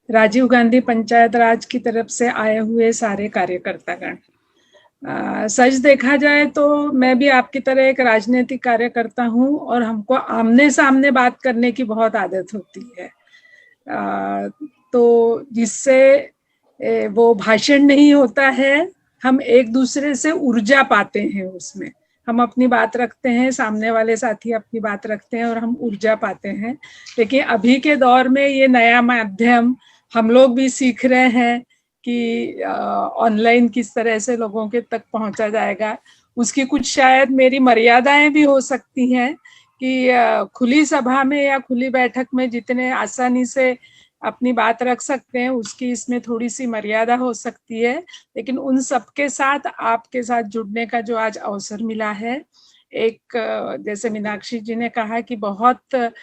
राजीव गांधी पंचायत राज की तरफ से आए हुए सारे कार्यकर्तागण। सच देखा जाए तो मैं भी आपकी तरह एक राजनीतिक कार्यकर्ता हूं और हमको आमने सामने बात करने की बहुत आदत होती है। तो जिससे वो भाषण नहीं होता है, हम एक दूसरे से ऊर्जा पाते हैं। उसमें हम अपनी बात रखते हैं, सामने वाले साथी अपनी बात रखते हैं और हम ऊर्जा पाते हैं। लेकिन अभी के दौर में ये नया माध्यम हम लोग भी सीख रहे हैं कि ऑनलाइन किस तरह से लोगों के तक पहुंचा जाएगा। उसकी कुछ शायद मेरी मर्यादाएं भी हो सकती हैं कि खुली सभा में या खुली बैठक में जितने आसानी से अपनी बात रख सकते हैं, उसकी इसमें थोड़ी सी मर्यादा हो सकती है। लेकिन उन सबके साथ आपके साथ जुड़ने का जो आज अवसर मिला है, एक जैसे मीनाक्षी जी ने कहा कि बहुत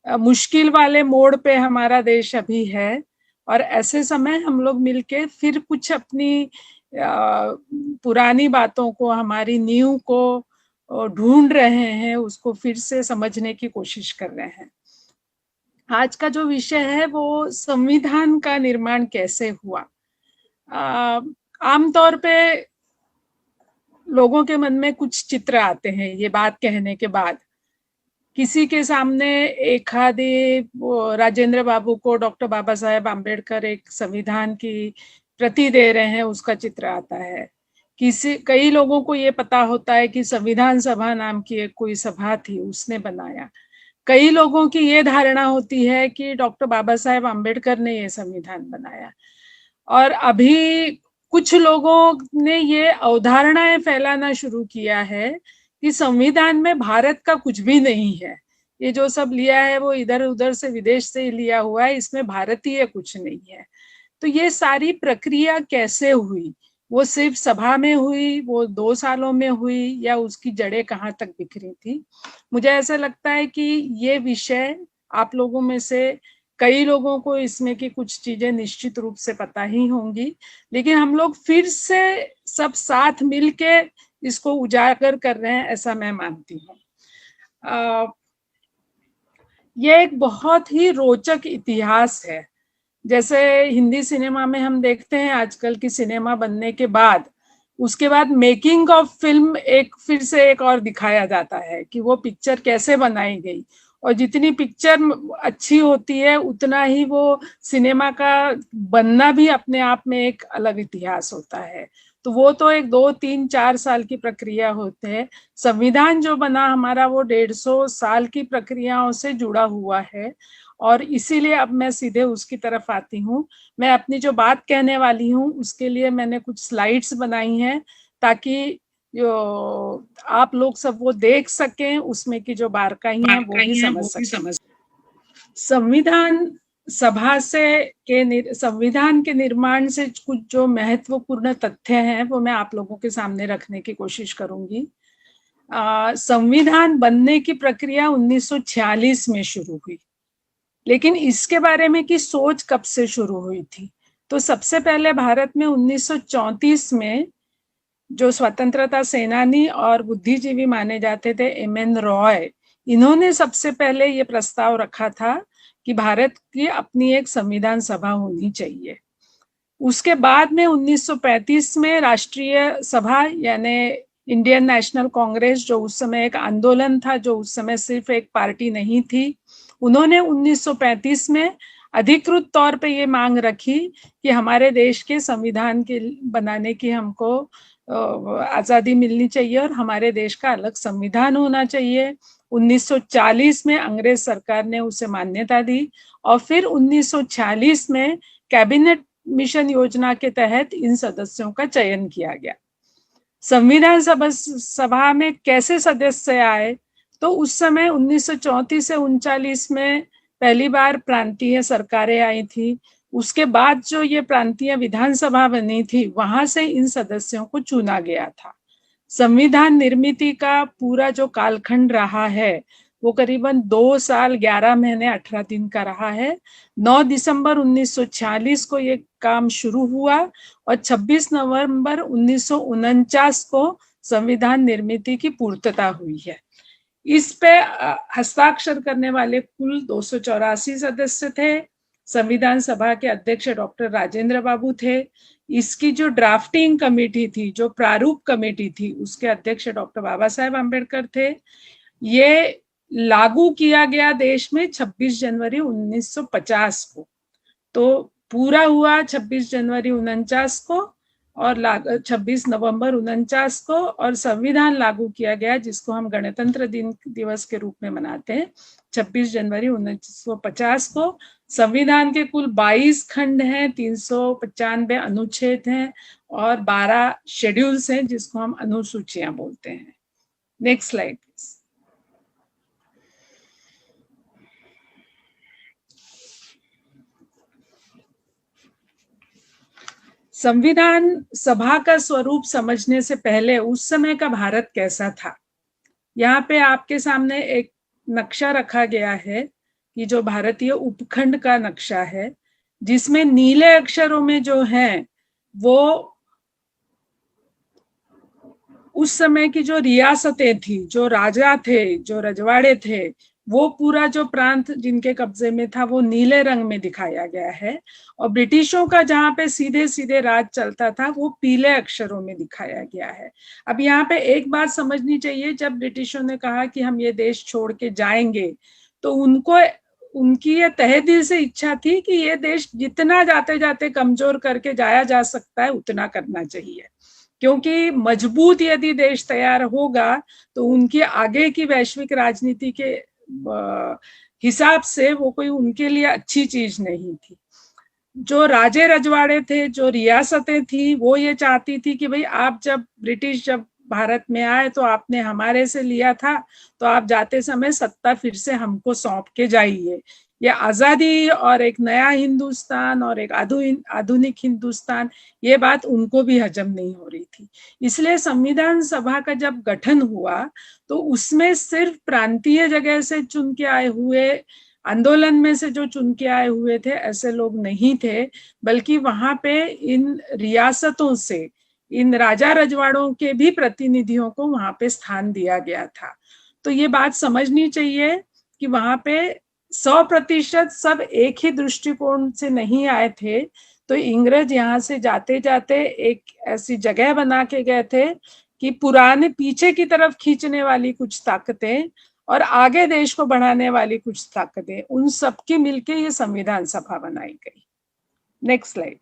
मुश्किल वाले मोड़ पे हमारा देश अभी है, और ऐसे समय हम लोग मिलके फिर कुछ अपनी पुरानी बातों को, हमारी नींव को ढूंढ रहे हैं, उसको फिर से समझने की कोशिश कर रहे हैं। आज का जो विषय है वो संविधान का निर्माण कैसे हुआ। आमतौर पे लोगों के मन में कुछ चित्र आते हैं ये बात कहने के बाद। किसी के सामने एक आधे राजेंद्र बाबू को डॉक्टर बाबा साहेब आम्बेडकर एक संविधान की प्रति दे रहे हैं, उसका चित्र आता है। कई लोगों को ये पता होता है कि संविधान सभा नाम की एक कोई सभा थी, उसने बनाया। कई लोगों की ये धारणा होती है कि डॉक्टर बाबा साहेब आम्बेडकर ने ये संविधान बनाया। और अभी कुछ लोगों ने ये अवधारणाएं फैलाना शुरू किया है कि संविधान में भारत का कुछ भी नहीं है, ये जो सब लिया है वो इधर उधर से विदेश से ही लिया हुआ है, इसमें भारतीय कुछ नहीं है। तो ये सारी प्रक्रिया कैसे हुई, वो सिर्फ सभा में हुई, वो 2 सालों में हुई, या उसकी जड़ें कहाँ तक बिखरी थी। मुझे ऐसा लगता है कि ये विषय आप लोगों में से कई लोगों को इसमें की कुछ चीजें निश्चित रूप से पता ही होंगी, लेकिन हम लोग फिर से सब साथ मिलके इसको उजागर कर रहे हैं, ऐसा मैं मानती हूँ। ये एक बहुत ही रोचक इतिहास है। जैसे हिंदी सिनेमा में हम देखते हैं आजकल की सिनेमा बनने के बाद, उसके बाद मेकिंग ऑफ फिल्म एक फिर से एक और दिखाया जाता है कि वो पिक्चर कैसे बनाई गई। और जितनी पिक्चर अच्छी होती है उतना ही वो सिनेमा का बनना भी अपने आप में एक अलग इतिहास होता है। तो वो तो एक 2 3 4 साल की प्रक्रिया होते हैं। संविधान जो बना हमारा वो 150 साल की प्रक्रियाओं से जुड़ा हुआ है। और इसीलिए अब मैं सीधे उसकी तरफ आती हूँ। मैं अपनी जो बात कहने वाली हूँ उसके लिए मैंने कुछ स्लाइड्स बनाई हैं, ताकि जो आप लोग सब वो देख सकें, उसमें की जो बारकाइयां वो भी समझ सकें। संविधान सभा से संविधान के निर्माण से कुछ जो महत्वपूर्ण तथ्य हैं वो मैं आप लोगों के सामने रखने की कोशिश करूंगी। संविधान बनने की प्रक्रिया 1946 में शुरू हुई, लेकिन इसके बारे में कि सोच कब से शुरू हुई थी, तो सबसे पहले भारत में 1934 में जो स्वतंत्रता सेनानी और बुद्धिजीवी माने जाते थे एम.एन. रॉय, इन्होंने सबसे पहले ये प्रस्ताव रखा था कि भारत की अपनी एक संविधान सभा होनी चाहिए। उसके बाद में 1935 में राष्ट्रीय सभा यानी इंडियन नेशनल कांग्रेस, जो उस समय एक आंदोलन था, जो उस समय सिर्फ एक पार्टी नहीं थी, उन्होंने 1935 में अधिकृत तौर पे ये मांग रखी कि हमारे देश के संविधान के बनाने की हमको आज़ादी मिलनी चाहिए और हमारे देश का अलग संविधान होना चाहिए। 1940 में अंग्रेज सरकार ने उसे मान्यता दी और फिर 1946 में कैबिनेट मिशन योजना के तहत इन सदस्यों का चयन किया गया। संविधान सभा में कैसे सदस्य आए, तो उस समय 1934 से 39 में पहली बार प्रांतीय सरकारें आई थी। उसके बाद जो ये प्रांतीय विधानसभा बनी थी, वहां से इन सदस्यों को चुना गया था। संविधान निर्मिति का पूरा जो कालखंड रहा है वो करीबन 2 साल 11 महीने 18 दिन का रहा है। 9 दिसंबर 1946 को ये काम शुरू हुआ और 26 नवंबर 1949 को संविधान निर्मिति की पूर्तता हुई है। इस पे हस्ताक्षर करने वाले कुल 284 सदस्य थे। संविधान सभा के अध्यक्ष डॉक्टर राजेंद्र बाबू थे। इसकी जो ड्राफ्टिंग कमेटी थी, जो प्रारूप कमेटी थी, उसके अध्यक्ष डॉक्टर बाबा साहेब आम्बेडकर थे। ये लागू किया गया देश में 26 जनवरी 1950 को। तो पूरा हुआ 26 जनवरी 49 को और 26 नवंबर 49 को, और संविधान लागू किया गया जिसको हम गणतंत्र दिवस के रूप में मनाते हैं 26 जनवरी 1950 को। संविधान के कुल 22 खंड हैं, 395 अनुच्छेद हैं और 12 शेड्यूल्स हैं जिसको हम अनुसूचियां बोलते हैं। Next slide please. संविधान सभा का स्वरूप समझने से पहले उस समय का भारत कैसा था, यहाँ पे आपके सामने एक नक्शा रखा गया है कि जो भारतीय उपखंड का नक्शा है, जिसमें नीले अक्षरों में जो है वो उस समय की जो रियासतें थी, जो राजा थे, जो रजवाड़े थे, वो पूरा जो प्रांत जिनके कब्जे में था वो नीले रंग में दिखाया गया है। और ब्रिटिशों का जहाँ पे सीधे सीधे राज चलता था वो पीले अक्षरों में दिखाया गया है। अब यहाँ पे एक बात समझनी चाहिए, जब ब्रिटिशों ने कहा कि हम ये देश छोड़ के जाएंगे, तो उनकी ये तहे दिल से इच्छा थी कि ये देश जितना जाते जाते कमजोर करके जाया जा सकता है उतना करना चाहिए, क्योंकि मजबूत यदि देश तैयार होगा तो उनकी आगे की वैश्विक राजनीति के हिसाब से वो कोई उनके लिए अच्छी चीज नहीं थी। जो राजे रजवाड़े थे, जो रियासतें थी, वो ये चाहती थी कि भाई आप जब ब्रिटिश जब भारत में आए तो आपने हमारे से लिया था, तो आप जाते समय सत्ता फिर से हमको सौंप के जाइए। ये आजादी और एक नया हिंदुस्तान और एक आधुनिक हिंदुस्तान, ये बात उनको भी हजम नहीं हो रही थी। इसलिए संविधान सभा का जब गठन हुआ तो उसमें सिर्फ प्रांतीय जगह से चुन के आए हुए, आंदोलन में से जो चुन के आए हुए थे ऐसे लोग नहीं थे, बल्कि वहां पे इन रियासतों से, इन राजा रजवाड़ों के भी प्रतिनिधियों को वहां पे स्थान दिया गया था। तो ये बात समझनी चाहिए कि वहां पे 100% सब एक ही दृष्टिकोण से नहीं आए थे। तो इंग्रज यहाँ से जाते जाते एक ऐसी जगह बना के गए थे कि पुराने पीछे की तरफ खींचने वाली कुछ ताकतें और आगे देश को बढ़ाने वाली कुछ ताकतें, उन सबकी मिलके ये संविधान सभा बनाई गई। Next slide.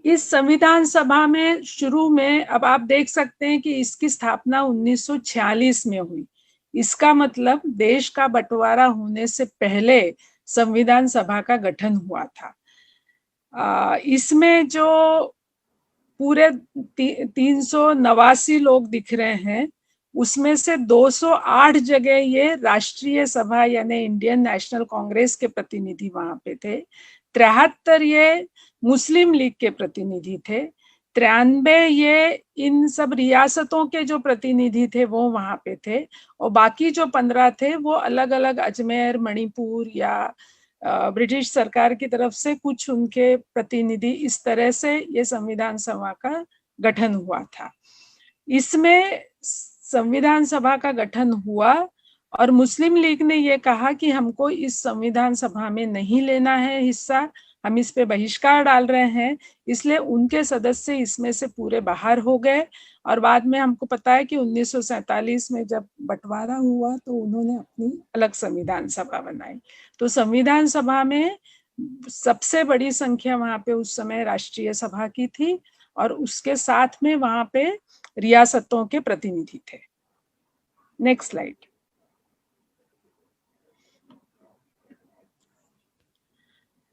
इस संविधान सभा में शुरू में, अब आप देख सकते हैं कि इसकी स्थापना 1946 में हुई। इसका मतलब देश का बंटवारा होने से पहले संविधान सभा का गठन हुआ था। इसमें जो पूरे 389 लोग दिख रहे हैं, उसमें से 208 जगह ये राष्ट्रीय सभा यानी इंडियन नेशनल कांग्रेस के प्रतिनिधि वहां पे थे। 73 ये मुस्लिम लीग के प्रतिनिधि थे। 93 ये इन सब रियासतों के जो प्रतिनिधि थे वो वहां पे थे, और बाकी जो 15 थे वो अलग अलग अजमेर, मणिपुर या ब्रिटिश सरकार की तरफ से कुछ उनके प्रतिनिधि, इस तरह से ये संविधान सभा का गठन हुआ था। इसमें संविधान सभा का गठन हुआ और मुस्लिम लीग ने ये कहा कि हमको इस संविधान सभा में नहीं लेना है हिस्सा, हम इस पे बहिष्कार डाल रहे हैं। इसलिए उनके सदस्य इसमें से पूरे बाहर हो गए। और बाद में हमको पता है कि 1947 में जब बंटवारा हुआ तो उन्होंने अपनी अलग संविधान सभा बनाई। तो संविधान सभा में सबसे बड़ी संख्या वहां पे उस समय राष्ट्रीय सभा की थी, और उसके साथ में वहां पे रियासतों के प्रतिनिधि थे। Next slide.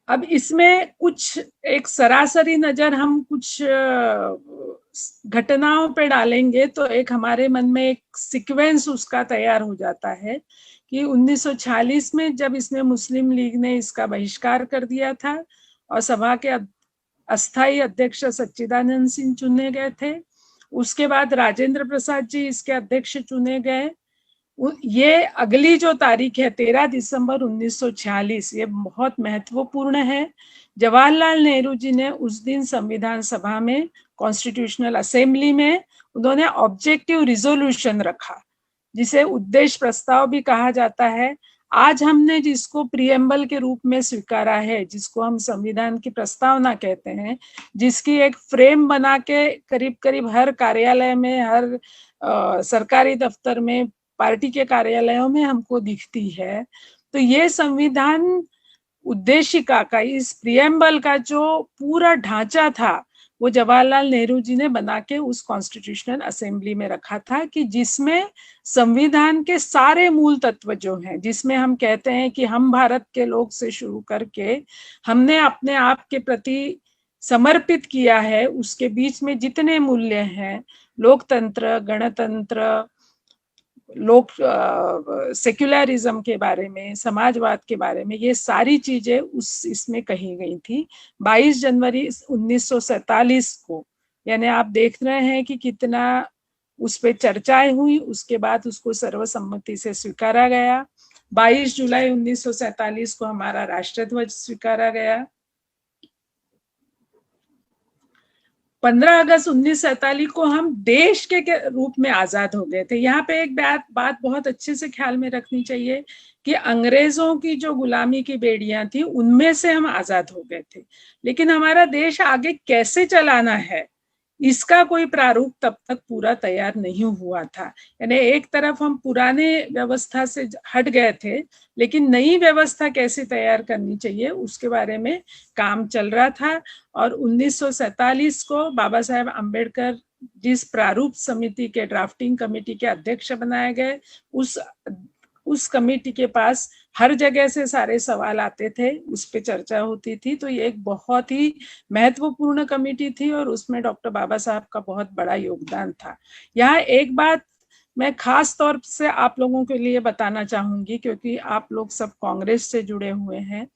अब इसमें कुछ एक सरासरी नजर हम कुछ घटनाओं पे डालेंगे तो एक हमारे मन में एक सीक्वेंस उसका तैयार हो जाता है कि 1946 में जब इसमें मुस्लिम लीग ने इसका बहिष्कार कर दिया था और सभा के अस्थायी अध्यक्ष सच्चिदानंद सिंह चुने गए थे, उसके बाद राजेंद्र प्रसाद जी इसके अध्यक्ष चुने गए। ये अगली जो तारीख है 13 दिसंबर 1946, ये बहुत महत्वपूर्ण है। जवाहरलाल नेहरू जी ने उस दिन संविधान सभा में, कॉन्स्टिट्यूशनल असेंबली में, उन्होंने ऑब्जेक्टिव रिजोल्यूशन रखा जिसे उद्देश्य प्रस्ताव भी कहा जाता है, आज हमने जिसको प्रिएम्बल के रूप में स्वीकारा है, जिसको हम संविधान की प्रस्तावना कहते हैं, जिसकी एक फ्रेम बना के करीब करीब हर कार्यालय में, हर सरकारी दफ्तर में, पार्टी के कार्यालयों में हमको दिखती है। तो ये संविधान उद्देशिका का, इस प्रिएम्बल का जो पूरा ढांचा था, वो जवाहरलाल नेहरू जी ने बना के उस कॉन्स्टिट्यूशनल असेंबली में रखा था, कि जिसमें संविधान के सारे मूल तत्व जो हैं, जिसमें हम कहते हैं कि हम भारत के लोग से शुरू करके हमने अपने आप के प्रति समर्पित किया है, उसके बीच में जितने मूल्य हैं, लोकतंत्र, गणतंत्र, लोक सेक्युलरिज्म के बारे में, समाजवाद के बारे में, ये सारी चीजें इसमें कही गई थी। 22 जनवरी 1947 को, यानी आप देख रहे हैं कि कितना उस पर चर्चाएं हुई, उसके बाद उसको सर्वसम्मति से स्वीकारा गया। 22 जुलाई 1947 को हमारा राष्ट्रध्वज स्वीकारा गया। 15 अगस्त 1947 को हम देश के रूप में आजाद हो गए थे। यहाँ पे एक बात बहुत अच्छे से ख्याल में रखनी चाहिए कि अंग्रेजों की जो गुलामी की बेड़ियां थी, उनमें से हम आजाद हो गए थे, लेकिन हमारा देश आगे कैसे चलाना है, इसका कोई प्रारूप तब तक पूरा तैयार नहीं हुआ था। यानी एक तरफ हम पुराने व्यवस्था से हट गए थे, लेकिन नई व्यवस्था कैसे तैयार करनी चाहिए उसके बारे में काम चल रहा था। और 1947 को बाबा साहेब अम्बेडकर जिस प्रारूप समिति के ड्राफ्टिंग कमेटी के अध्यक्ष बनाए गए, उस कमेटी के पास हर जगह से सारे सवाल आते थे, उस पर चर्चा होती थी। तो ये एक बहुत ही महत्वपूर्ण कमेटी थी और उसमें डॉक्टर बाबा साहब का बहुत बड़ा योगदान था। यहाँ एक बात मैं खास तौर से आप लोगों के लिए बताना चाहूंगी, क्योंकि आप लोग सब कांग्रेस से जुड़े हुए हैं।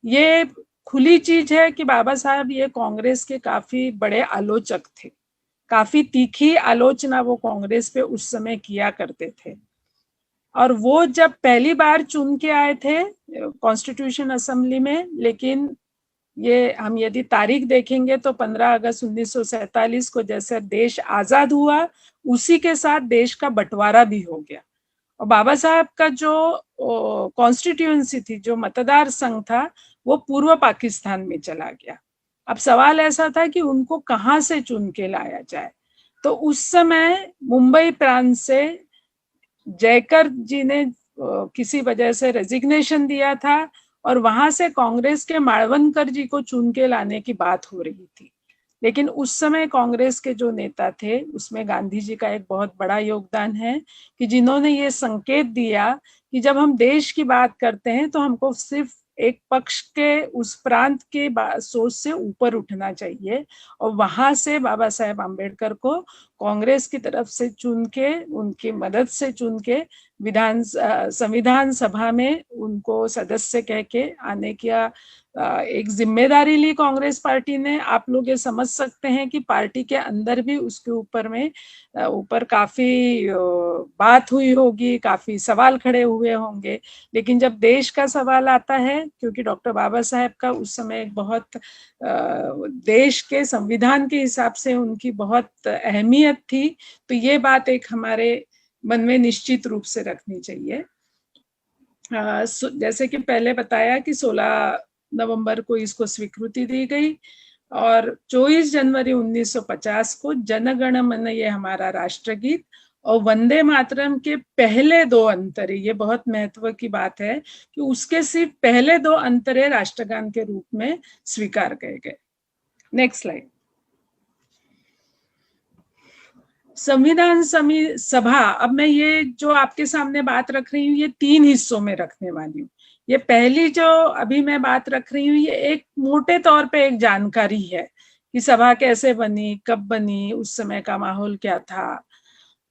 ये खुली चीज है कि बाबा साहब ये कांग्रेस के काफी बड़े आलोचक थे, काफी तीखी आलोचना वो कांग्रेस पे उस समय किया करते थे। और वो जब पहली बार चुन के आए थे कॉन्स्टिट्यूशन असेंबली में, लेकिन ये हम यदि तारीख देखेंगे तो 15 अगस्त 1947 को जैसे देश आजाद हुआ, उसी के साथ देश का बंटवारा भी हो गया। और बाबा साहब का जो कॉन्स्टिट्यूएंसी थी, जो मतदार संघ था, वो पूर्व पाकिस्तान में चला गया। अब सवाल ऐसा था कि उनको कहाँ से चुन के लाया जाए। तो उस समय मुंबई प्रांत से जयकर जी ने किसी वजह से रेजिग्नेशन दिया था और वहां से कांग्रेस के माळवनकर जी को चुन के लाने की बात हो रही थी। लेकिन उस समय कांग्रेस के जो नेता थे, उसमें गांधी जी का एक बहुत बड़ा योगदान है, कि जिन्होंने ये संकेत दिया कि जब हम देश की बात करते हैं तो हमको सिर्फ एक पक्ष के, उस प्रांत के सोच से ऊपर उठना चाहिए। और वहां से बाबा साहेब अम्बेडकर को कांग्रेस की तरफ से चुन के, उनकी मदद से चुन के संविधान सभा में उनको सदस्य कह के आने का एक जिम्मेदारी ली कांग्रेस पार्टी ने। आप लोग ये समझ सकते हैं कि पार्टी के अंदर भी उसके ऊपर काफी बात हुई होगी, काफी सवाल खड़े हुए होंगे। लेकिन जब देश का सवाल आता है, क्योंकि डॉक्टर बाबा साहेब का उस समय एक बहुत देश के संविधान के हिसाब से उनकी बहुत अहमियत थी, तो ये बात एक हमारे मन में निश्चित रूप से रखनी चाहिए। जैसे कि पहले बताया कि 16 नवंबर को इसको स्वीकृति दी गई और 24 जनवरी 1950 को जनगण मन, ये हमारा राष्ट्रगीत, और वंदे मातरम के पहले 2 अंतरे, ये बहुत महत्व की बात है कि उसके सिर्फ पहले 2 अंतरे राष्ट्रगान के रूप में स्वीकार किए गए। Next slide. संविधान सभा, अब मैं ये जो आपके सामने बात रख रही हूँ, ये 3 हिस्सों में रखने वाली हूँ। ये पहली जो अभी मैं बात रख रही हूँ, ये एक मोटे तौर पे एक जानकारी है कि सभा कैसे बनी, कब बनी, उस समय का माहौल क्या था,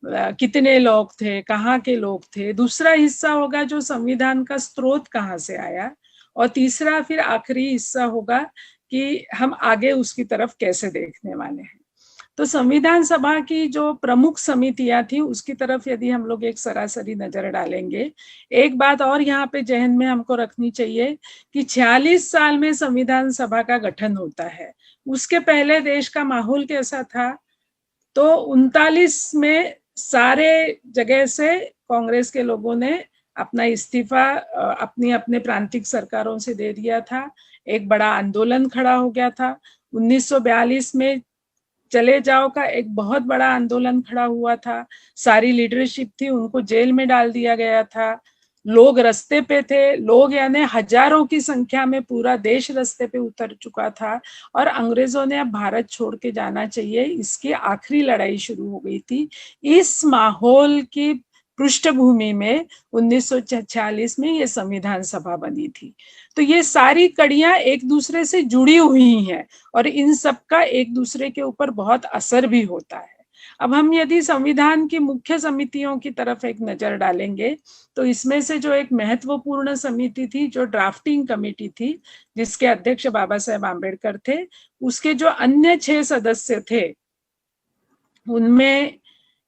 कितने लोग थे, कहाँ के लोग थे। दूसरा हिस्सा होगा जो संविधान का स्रोत कहाँ से आया, और तीसरा फिर आखिरी हिस्सा होगा कि हम आगे उसकी तरफ कैसे देखने वाले हैं। तो संविधान सभा की जो प्रमुख समितियां थी, उसकी तरफ यदि हम लोग एक सरासरी नजर डालेंगे, एक बात और यहाँ पे जहन में हमको रखनी चाहिए कि 46 साल में संविधान सभा का गठन होता है। उसके पहले देश का माहौल कैसा था, तो 39 में सारे जगह से कांग्रेस के लोगों ने अपना इस्तीफा अपनी अपने प्रांतिक सरकारों से दे दिया था। एक बड़ा आंदोलन खड़ा हो गया था। 1942 में चले जाओ का एक बहुत बड़ा आंदोलन खड़ा हुआ था। सारी लीडरशिप थी, उनको जेल में डाल दिया गया था। लोग रास्ते पे थे, लोग यानी हजारों की संख्या में पूरा देश रास्ते पे उतर चुका था और अंग्रेजों ने अब भारत छोड़ के जाना चाहिए, इसकी आखिरी लड़ाई शुरू हो गई थी। इस माहौल की पृष्ठभूमि में 1946 में ये संविधान सभा बनी थी। तो ये सारी कड़ियां एक दूसरे से जुड़ी हुई हैं और इन सब का एक दूसरे के ऊपर बहुत असर भी होता है। अब हम यदि संविधान की मुख्य समितियों की तरफ एक नजर डालेंगे तो इसमें से जो एक महत्वपूर्ण समिति थी, जो ड्राफ्टिंग कमेटी थी, जिसके अध्यक्ष बाबा साहेब आम्बेडकर थे, उसके जो अन्य 6 सदस्य थे उनमें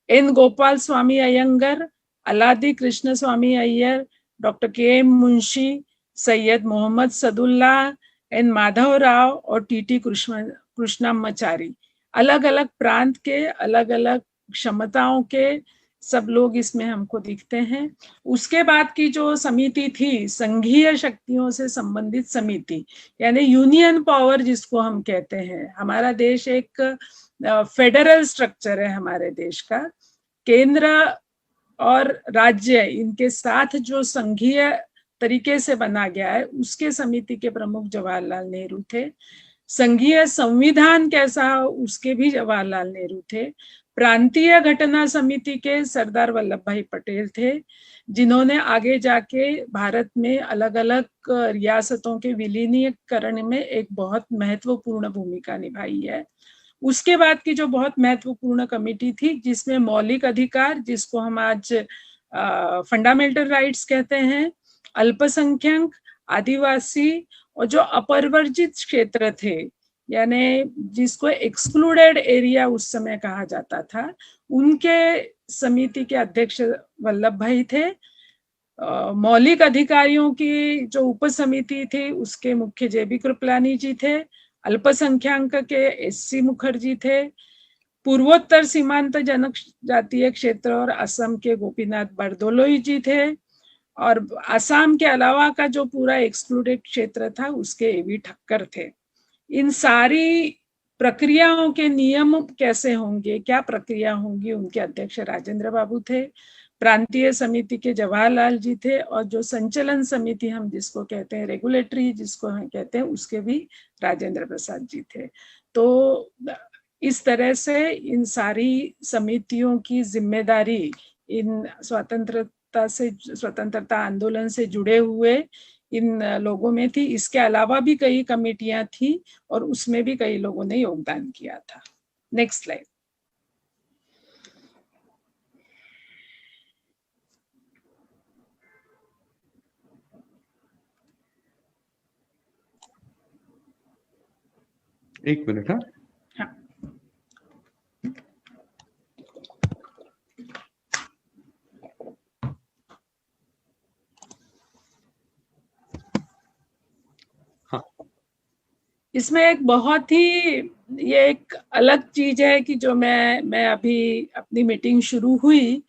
एन गोपाल स्वामी अयंगर, अलादी कृष्ण स्वामी अय्यर, डॉक्टर के एम मुंशी, सैयद मोहम्मद सदुल्ला, एन माधव राव और टीटी कृष्णमाचारी, अलग अलग प्रांत के, अलग अलग क्षमताओं के सब लोग इसमें हमको दिखते हैं। उसके बाद की जो समिति थी, संघीय शक्तियों से संबंधित समिति, यानी यूनियन पावर जिसको हम कहते हैं। हमारा देश एक फेडरल स्ट्रक्चर है हमारे देश का। केंद्र और राज्य इनके साथ जो संघीय तरीके से बना गया है, उसके समिति के प्रमुख जवाहरलाल नेहरू थे। संघीय संविधान कैसा हो, उसके भी जवाहरलाल नेहरू थे। प्रांतीय घटना समिति के सरदार वल्लभ भाई पटेल थे, जिन्होंने आगे जाके भारत में अलग अलग रियासतों के विलीनीकरण में एक बहुत महत्वपूर्ण भूमिका निभाई है। उसके बाद की जो बहुत महत्वपूर्ण कमेटी थी, जिसमें मौलिक अधिकार, जिसको हम आज फंडामेंटल राइट्स कहते हैं, अल्पसंख्यक, आदिवासी और जो अपरिवर्जित क्षेत्र थे, यानी जिसको एक्सक्लूडेड एरिया उस समय कहा जाता था, उनके समिति के अध्यक्ष वल्लभ भाई थे। मौलिक अधिकारियों की जो उपसमिति थी, उसके मुख्य जेबी कृपलानी जी थे। अल्पसंख्याक के एससी मुखर्जी थे। पूर्वोत्तर सीमांत जनजातीय क्षेत्र और असम के गोपीनाथ बरदोलोई जी थे। और असम के अलावा का जो पूरा एक्सक्लूडेड क्षेत्र था, उसके एवी ठक्कर थे। इन सारी प्रक्रियाओं के नियम कैसे होंगे, क्या प्रक्रिया होंगी, उनके अध्यक्ष राजेंद्र बाबू थे। प्रांतीय समिति के जवाहरलाल जी थे और जो संचलन समिति हम जिसको कहते हैं, रेगुलेटरी जिसको हम कहते हैं, उसके भी राजेंद्र प्रसाद जी थे। तो इस तरह से इन सारी समितियों की जिम्मेदारी इन स्वतंत्रता आंदोलन से जुड़े हुए इन लोगों में थी। इसके अलावा भी कई कमेटियां थी और उसमें भी कई लोगों ने योगदान किया था। Next slide. एक मिनट। हाँ, इसमें एक बहुत ही ये एक अलग चीज है कि जो मैं अभी अपनी मीटिंग शुरू हुई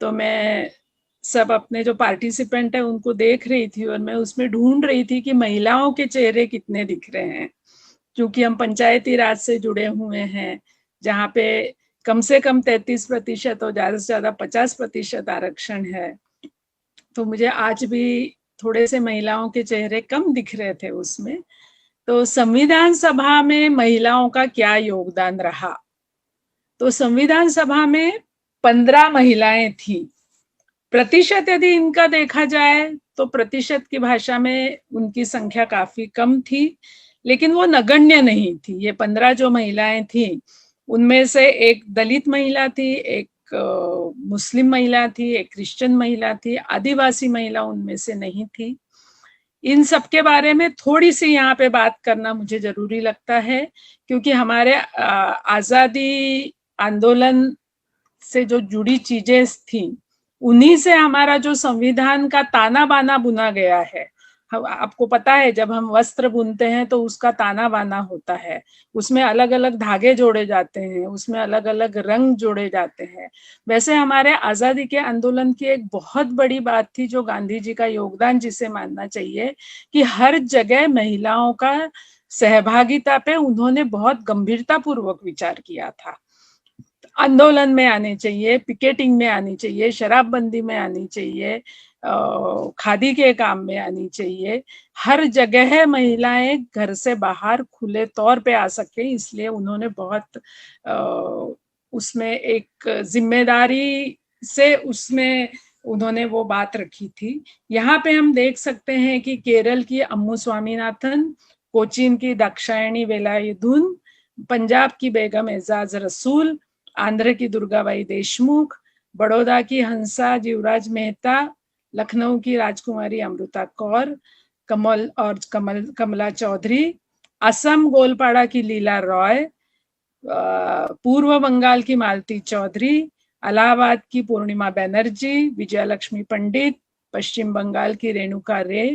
तो मैं सब अपने जो पार्टिसिपेंट है उनको देख रही थी और मैं उसमें ढूंढ रही थी कि महिलाओं के चेहरे कितने दिख रहे हैं, क्योंकि हम पंचायती राज से जुड़े हुए हैं, जहाँ पे कम से कम 33% और ज्यादा से ज्यादा 50% आरक्षण है। तो मुझे आज भी थोड़े से महिलाओं के चेहरे कम दिख रहे थे उसमें। तो संविधान सभा में महिलाओं का क्या योगदान रहा? तो संविधान सभा में 15 महिलाएं थी। प्रतिशत यदि इनका देखा जाए तो प्रतिशत की भाषा में उनकी संख्या काफी कम थी, लेकिन वो नगण्य नहीं थी। ये 15 जो महिलाएं थी, उनमें से एक दलित महिला थी, एक मुस्लिम महिला थी, एक क्रिश्चियन महिला थी, आदिवासी महिला उनमें से नहीं थी। इन सब के बारे में थोड़ी सी यहाँ पे बात करना मुझे जरूरी लगता है, क्योंकि हमारे आजादी आंदोलन से जो जुड़ी चीजें थी, उन्हीं से हमारा जो संविधान का ताना बाना बुना गया है, आपको पता है जब हम वस्त्र बुनते हैं तो उसका ताना बाना होता है, उसमें अलग अलग धागे जोड़े जाते हैं, उसमें अलग अलग रंग जोड़े जाते हैं। वैसे हमारे आजादी के आंदोलन की एक बहुत बड़ी बात थी, जो गांधी जी का योगदान जिसे मानना चाहिए, कि हर जगह महिलाओं का सहभागिता पे उन्होंने बहुत गंभीरता पूर्वक विचार किया था। आंदोलन में आने चाहिए, पिकेटिंग में आनी चाहिए, शराबबंदी में आनी चाहिए, खादी के काम में आनी चाहिए। हर जगह महिलाएं घर से बाहर खुले तौर पे आ सके, इसलिए उन्होंने बहुत उसमें एक जिम्मेदारी से उसमें उन्होंने वो बात रखी थी। यहाँ पे हम देख सकते हैं कि केरल की अम्मू स्वामीनाथन, कोचीन की दाक्षायणी वेलायुधन, पंजाब की बेगम एजाज रसूल, आंध्र की दुर्गाबाई देशमुख, बड़ौदा की हंसा जीवराज मेहता, लखनऊ की राजकुमारी अमृता कौर, कमला चौधरी, असम गोलपाड़ा की लीला रॉय, पूर्व बंगाल की मालती चौधरी, इलाहाबाद की पूर्णिमा बनर्जी, विजयलक्ष्मी पंडित, पश्चिम बंगाल की रेणुका रे,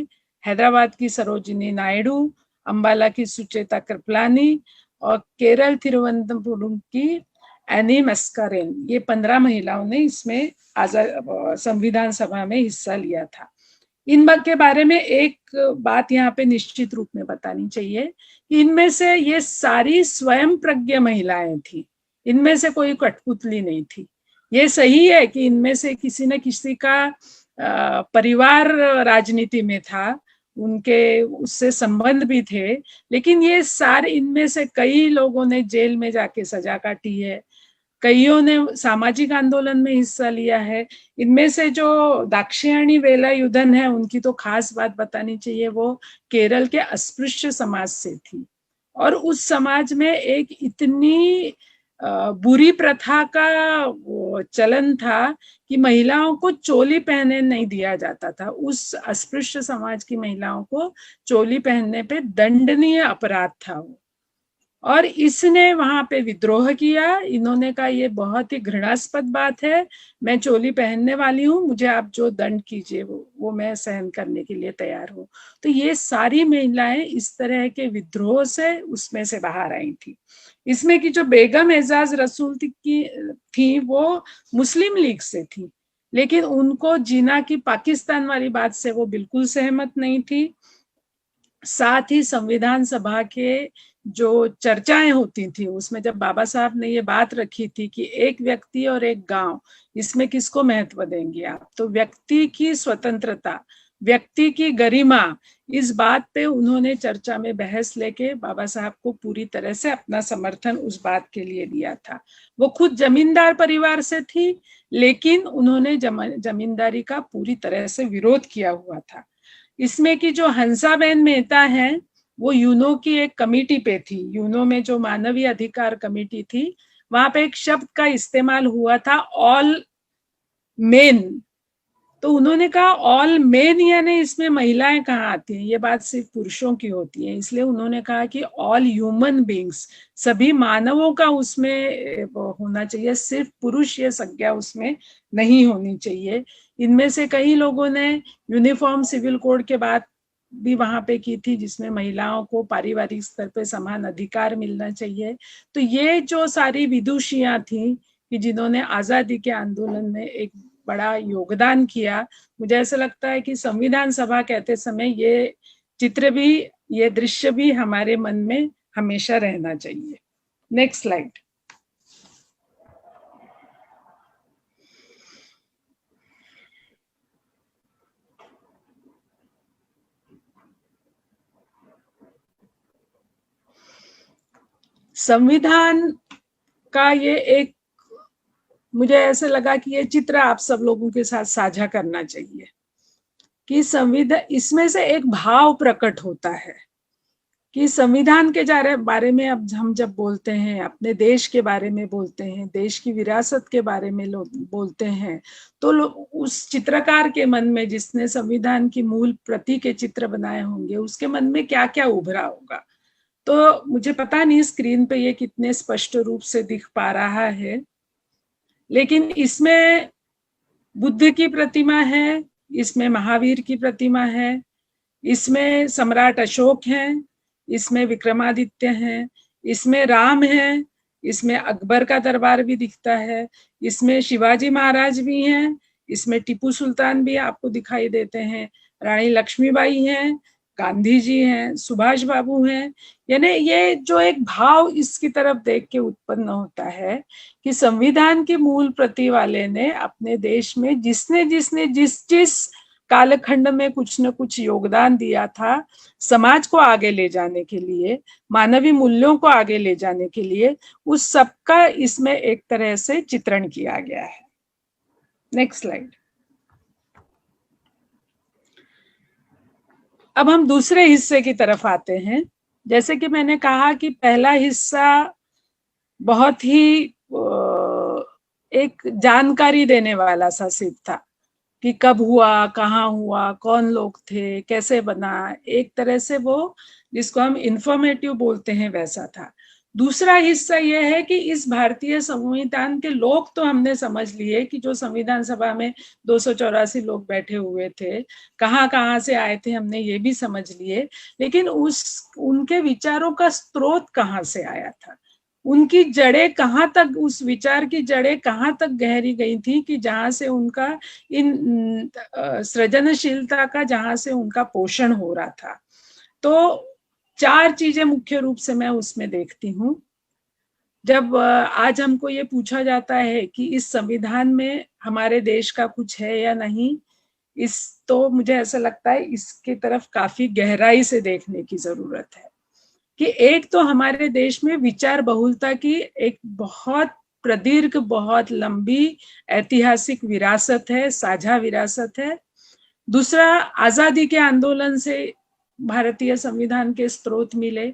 हैदराबाद की सरोजिनी नायडू, अंबाला की सुचेता कृपलानी और केरल तिरुवनंतपुरम की एनी मस्कारेन। ये 15 महिलाओं ने इसमें संविधान सभा में हिस्सा लिया था। इन बात के बारे में एक बात यहाँ पे निश्चित रूप में बतानी चाहिए कि इनमें से ये सारी स्वयं प्रज्ञ महिलाएं थी, इनमें से कोई कठपुतली नहीं थी। ये सही है कि इनमें से किसी न किसी का परिवार राजनीति में था, उनके उससे संबंध भी थे, लेकिन ये सारे, इनमें से कई लोगों ने जेल में जाके सजा काटी है, कईयों ने सामाजिक आंदोलन में हिस्सा लिया है। इनमें से जो दाक्षायणी वेलायुधन है, उनकी तो खास बात बतानी चाहिए, वो केरल के अस्पृश्य समाज से थी और उस समाज में एक इतनी बुरी प्रथा का चलन था कि महिलाओं को चोली पहनने नहीं दिया जाता था। उस अस्पृश्य समाज की महिलाओं को चोली पहनने पे दंडनीय अपराध था वो, और इसने वहां पे विद्रोह किया। इन्होंने कहा ये बहुत ही घृणास्पद बात है, मैं चोली पहनने वाली हूँ, मुझे आप जो दंड कीजिए वो मैं सहन करने के लिए तैयार हूँ। तो ये सारी महिलाएं इस तरह के विद्रोह से उसमें से बाहर आई थी। इसमें की जो बेगम एजाज रसूल थी वो मुस्लिम लीग से थी, लेकिन उनको जीना की पाकिस्तान वाली बात से वो बिल्कुल सहमत नहीं थी। साथ ही संविधान सभा के जो चर्चाएं होती थी उसमें जब बाबा साहब ने ये बात रखी थी कि एक व्यक्ति और एक गांव, इसमें किसको महत्व देंगे आप, तो व्यक्ति की स्वतंत्रता, व्यक्ति की गरिमा, इस बात पे उन्होंने चर्चा में बहस लेके बाबा साहब को पूरी तरह से अपना समर्थन उस बात के लिए दिया था। वो खुद जमींदार परिवार से थी, लेकिन उन्होंने जमींदारी का पूरी तरह से विरोध किया हुआ था। इसमें की जो हंसाबेन मेहता है, वो यूनो की एक कमेटी पे थी। यूनो में जो मानवीय अधिकार कमेटी थी, वहां पे एक शब्द का इस्तेमाल हुआ था, ऑल मेन। तो उन्होंने कहा ऑल मेन यानी इसमें महिलाएं कहाँ आती हैं, ये बात सिर्फ पुरुषों की होती है। इसलिए उन्होंने कहा कि ऑल ह्यूमन बींग्स, सभी मानवों का उसमें होना चाहिए, सिर्फ पुरुष ये संज्ञा उसमें नहीं होनी चाहिए। इनमें से कई लोगों ने यूनिफॉर्म सिविल कोड के बात भी वहां पे की थी, जिसमें महिलाओं को पारिवारिक स्तर पे समान अधिकार मिलना चाहिए। तो ये जो सारी विदुषियां थी कि जिन्होंने आजादी के आंदोलन में एक बड़ा योगदान किया, मुझे ऐसा लगता है कि संविधान सभा कहते समय ये चित्र भी, ये दृश्य भी हमारे मन में हमेशा रहना चाहिए। Next slide. संविधान का ये एक, मुझे ऐसे लगा कि ये चित्र आप सब लोगों के साथ साझा करना चाहिए कि संविधान, इसमें से एक भाव प्रकट होता है कि संविधान के बारे में अब हम जब बोलते हैं, अपने देश के बारे में बोलते हैं, देश की विरासत के बारे में लोग बोलते हैं, तो उस चित्रकार के मन में, जिसने संविधान की मूल प्रति के चित्र बनाए होंगे, उसके मन में क्या क्या उभरा होगा। तो मुझे पता नहीं स्क्रीन पे ये कितने स्पष्ट रूप से दिख पा रहा है, लेकिन इसमें बुद्ध की प्रतिमा है, इसमें महावीर की प्रतिमा है, इसमें सम्राट अशोक हैं, इसमें विक्रमादित्य हैं, इसमें राम हैं, इसमें अकबर का दरबार भी दिखता है, इसमें शिवाजी महाराज भी हैं, इसमें टीपू सुल्तान भी आपको दिखाई देते हैं, रानी लक्ष्मीबाई हैं, गांधी जी हैं, सुभाष बाबू हैं। यानी ये जो एक भाव इसकी तरफ देख के उत्पन्न होता है कि संविधान की मूल प्रति वाले ने अपने देश में जिसने जिसने जिस जिस कालखंड में कुछ न कुछ योगदान दिया था, समाज को आगे ले जाने के लिए, मानवीय मूल्यों को आगे ले जाने के लिए, उस सबका इसमें एक तरह से चित्रण किया गया है। Next slide. अब हम दूसरे हिस्से की तरफ आते हैं। जैसे कि मैंने कहा कि पहला हिस्सा बहुत ही एक जानकारी देने वाला सा सिर्फ था कि कब हुआ, कहाँ हुआ, कौन लोग थे, कैसे बना, एक तरह से वो जिसको हम इंफॉर्मेटिव बोलते हैं वैसा था। दूसरा हिस्सा यह है कि इस भारतीय संविधान के लोग तो हमने समझ लिए कि जो संविधान सभा में 284 लोग बैठे हुए थे, कहाँ कहाँ से आए थे हमने ये भी समझ लिए, लेकिन उनके विचारों का स्रोत कहाँ से आया था, उनकी जड़ें कहाँ तक, उस विचार की जड़ें कहाँ तक गहरी गई थी कि जहां से उनका इन सृजनशीलता का, जहां से उनका पोषण हो रहा था। तो 4 चीजें मुख्य रूप से मैं उसमें देखती हूँ। जब आज हमको ये पूछा जाता है कि इस संविधान में हमारे देश का कुछ है या नहीं, तो मुझे ऐसा लगता है इसकी तरफ काफी गहराई से देखने की जरूरत है कि एक तो हमारे देश में विचार बहुलता की एक बहुत प्रदीर्घ, बहुत लंबी ऐतिहासिक विरासत है, साझा विरासत है। दूसरा, आजादी के आंदोलन से भारतीय संविधान के स्रोत मिले।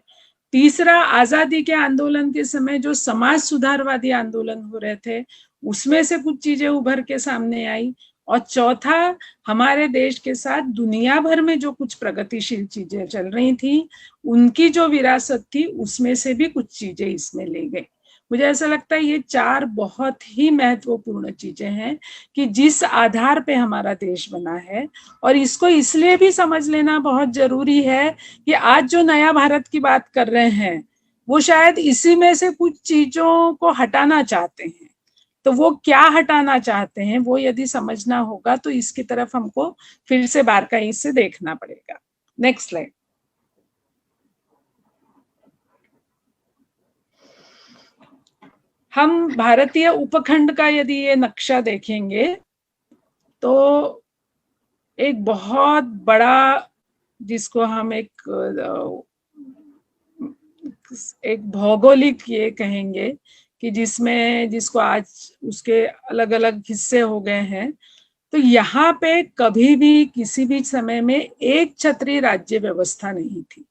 तीसरा, आजादी के आंदोलन के समय जो समाज सुधारवादी आंदोलन हो रहे थे उसमें से कुछ चीजें उभर के सामने आई। और चौथा, हमारे देश के साथ दुनिया भर में जो कुछ प्रगतिशील चीजें चल रही थी उनकी जो विरासत थी उसमें से भी कुछ चीजें इसमें ले गई। मुझे ऐसा लगता है ये 4 बहुत ही महत्वपूर्ण चीजें हैं कि जिस आधार पे हमारा देश बना है। और इसको इसलिए भी समझ लेना बहुत जरूरी है कि आज जो नया भारत की बात कर रहे हैं वो शायद इसी में से कुछ चीजों को हटाना चाहते हैं। तो वो क्या हटाना चाहते हैं वो यदि समझना होगा तो इसकी तरफ हमको फिर से बारकाई से देखना पड़ेगा। Next slide. हम भारतीय उपखंड का यदि ये नक्शा देखेंगे तो एक बहुत बड़ा, जिसको हम एक भौगोलिक ये कहेंगे कि जिसको आज उसके अलग अलग हिस्से हो गए हैं। तो यहाँ पे कभी भी किसी भी समय में एक छत्री राज्य व्यवस्था नहीं थी।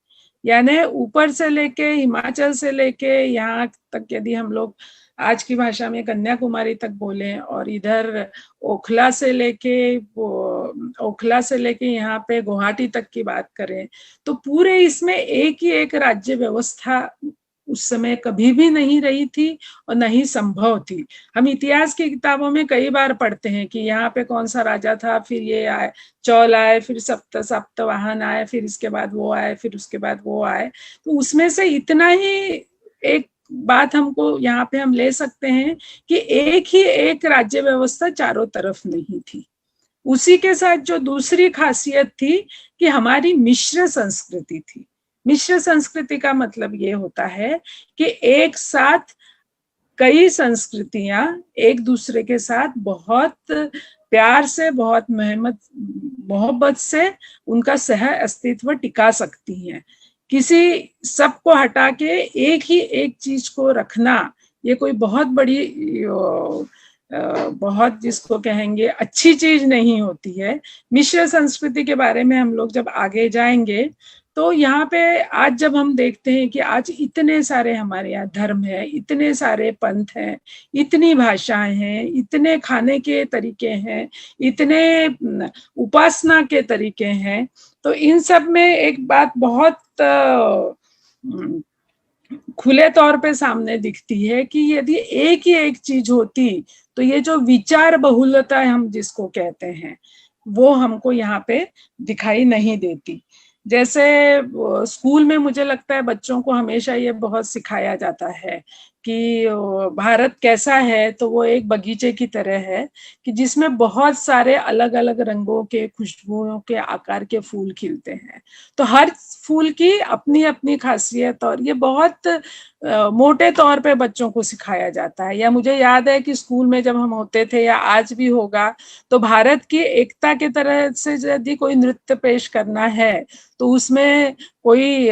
यानी ऊपर से लेके, हिमाचल से लेके यहाँ तक, यदि हम लोग आज की भाषा में कन्याकुमारी तक बोले, और इधर ओखला से लेके यहाँ पे गुवाहाटी तक की बात करें तो पूरे इसमें एक ही एक राज्य व्यवस्था उस समय कभी भी नहीं रही थी और नहीं संभव थी। हम इतिहास की किताबों में कई बार पढ़ते हैं कि यहाँ पे कौन सा राजा था, फिर ये आए, चौल आए, फिर सातवाहन आए, फिर इसके बाद वो आए, फिर उसके बाद वो आए। तो उसमें से इतना ही एक बात हमको यहाँ पे हम ले सकते हैं कि एक ही एक राज्य व्यवस्था चारों तरफ नहीं थी। उसी के साथ जो दूसरी खासियत थी कि हमारी मिश्र संस्कृति थी। मिश्र संस्कृति का मतलब ये होता है कि एक साथ कई संस्कृतियां एक दूसरे के साथ बहुत प्यार से, बहुत मोहब्बत से उनका सह अस्तित्व टिका सकती हैं। किसी सबको हटा के एक ही एक चीज को रखना ये कोई बहुत बड़ी, बहुत जिसको कहेंगे अच्छी चीज नहीं होती है। मिश्र संस्कृति के बारे में हम लोग जब आगे जाएंगे तो यहाँ पे आज जब हम देखते हैं कि आज इतने सारे हमारे यहाँ धर्म है, इतने सारे पंथ हैं, इतनी भाषाएं हैं, इतने खाने के तरीके हैं, इतने उपासना के तरीके हैं, तो इन सब में एक बात बहुत खुले तौर पे सामने दिखती है कि यदि एक ही एक चीज होती तो ये जो विचार बहुलता हम जिसको कहते हैं वो हमको यहाँ पे दिखाई नहीं देती। जैसे स्कूल में मुझे लगता है बच्चों को हमेशा ये बहुत सिखाया जाता है कि भारत कैसा है, तो वो एक बगीचे की तरह है कि जिसमें बहुत सारे अलग अलग रंगों के, खुशबुओं के, आकार के फूल खिलते हैं। तो हर फूल की अपनी अपनी खासियत, और ये बहुत मोटे तौर पे बच्चों को सिखाया जाता है। या मुझे याद है कि स्कूल में जब हम होते थे, या आज भी होगा, तो भारत की एकता की तरह से यदि कोई नृत्य पेश करना है, तो उसमें कोई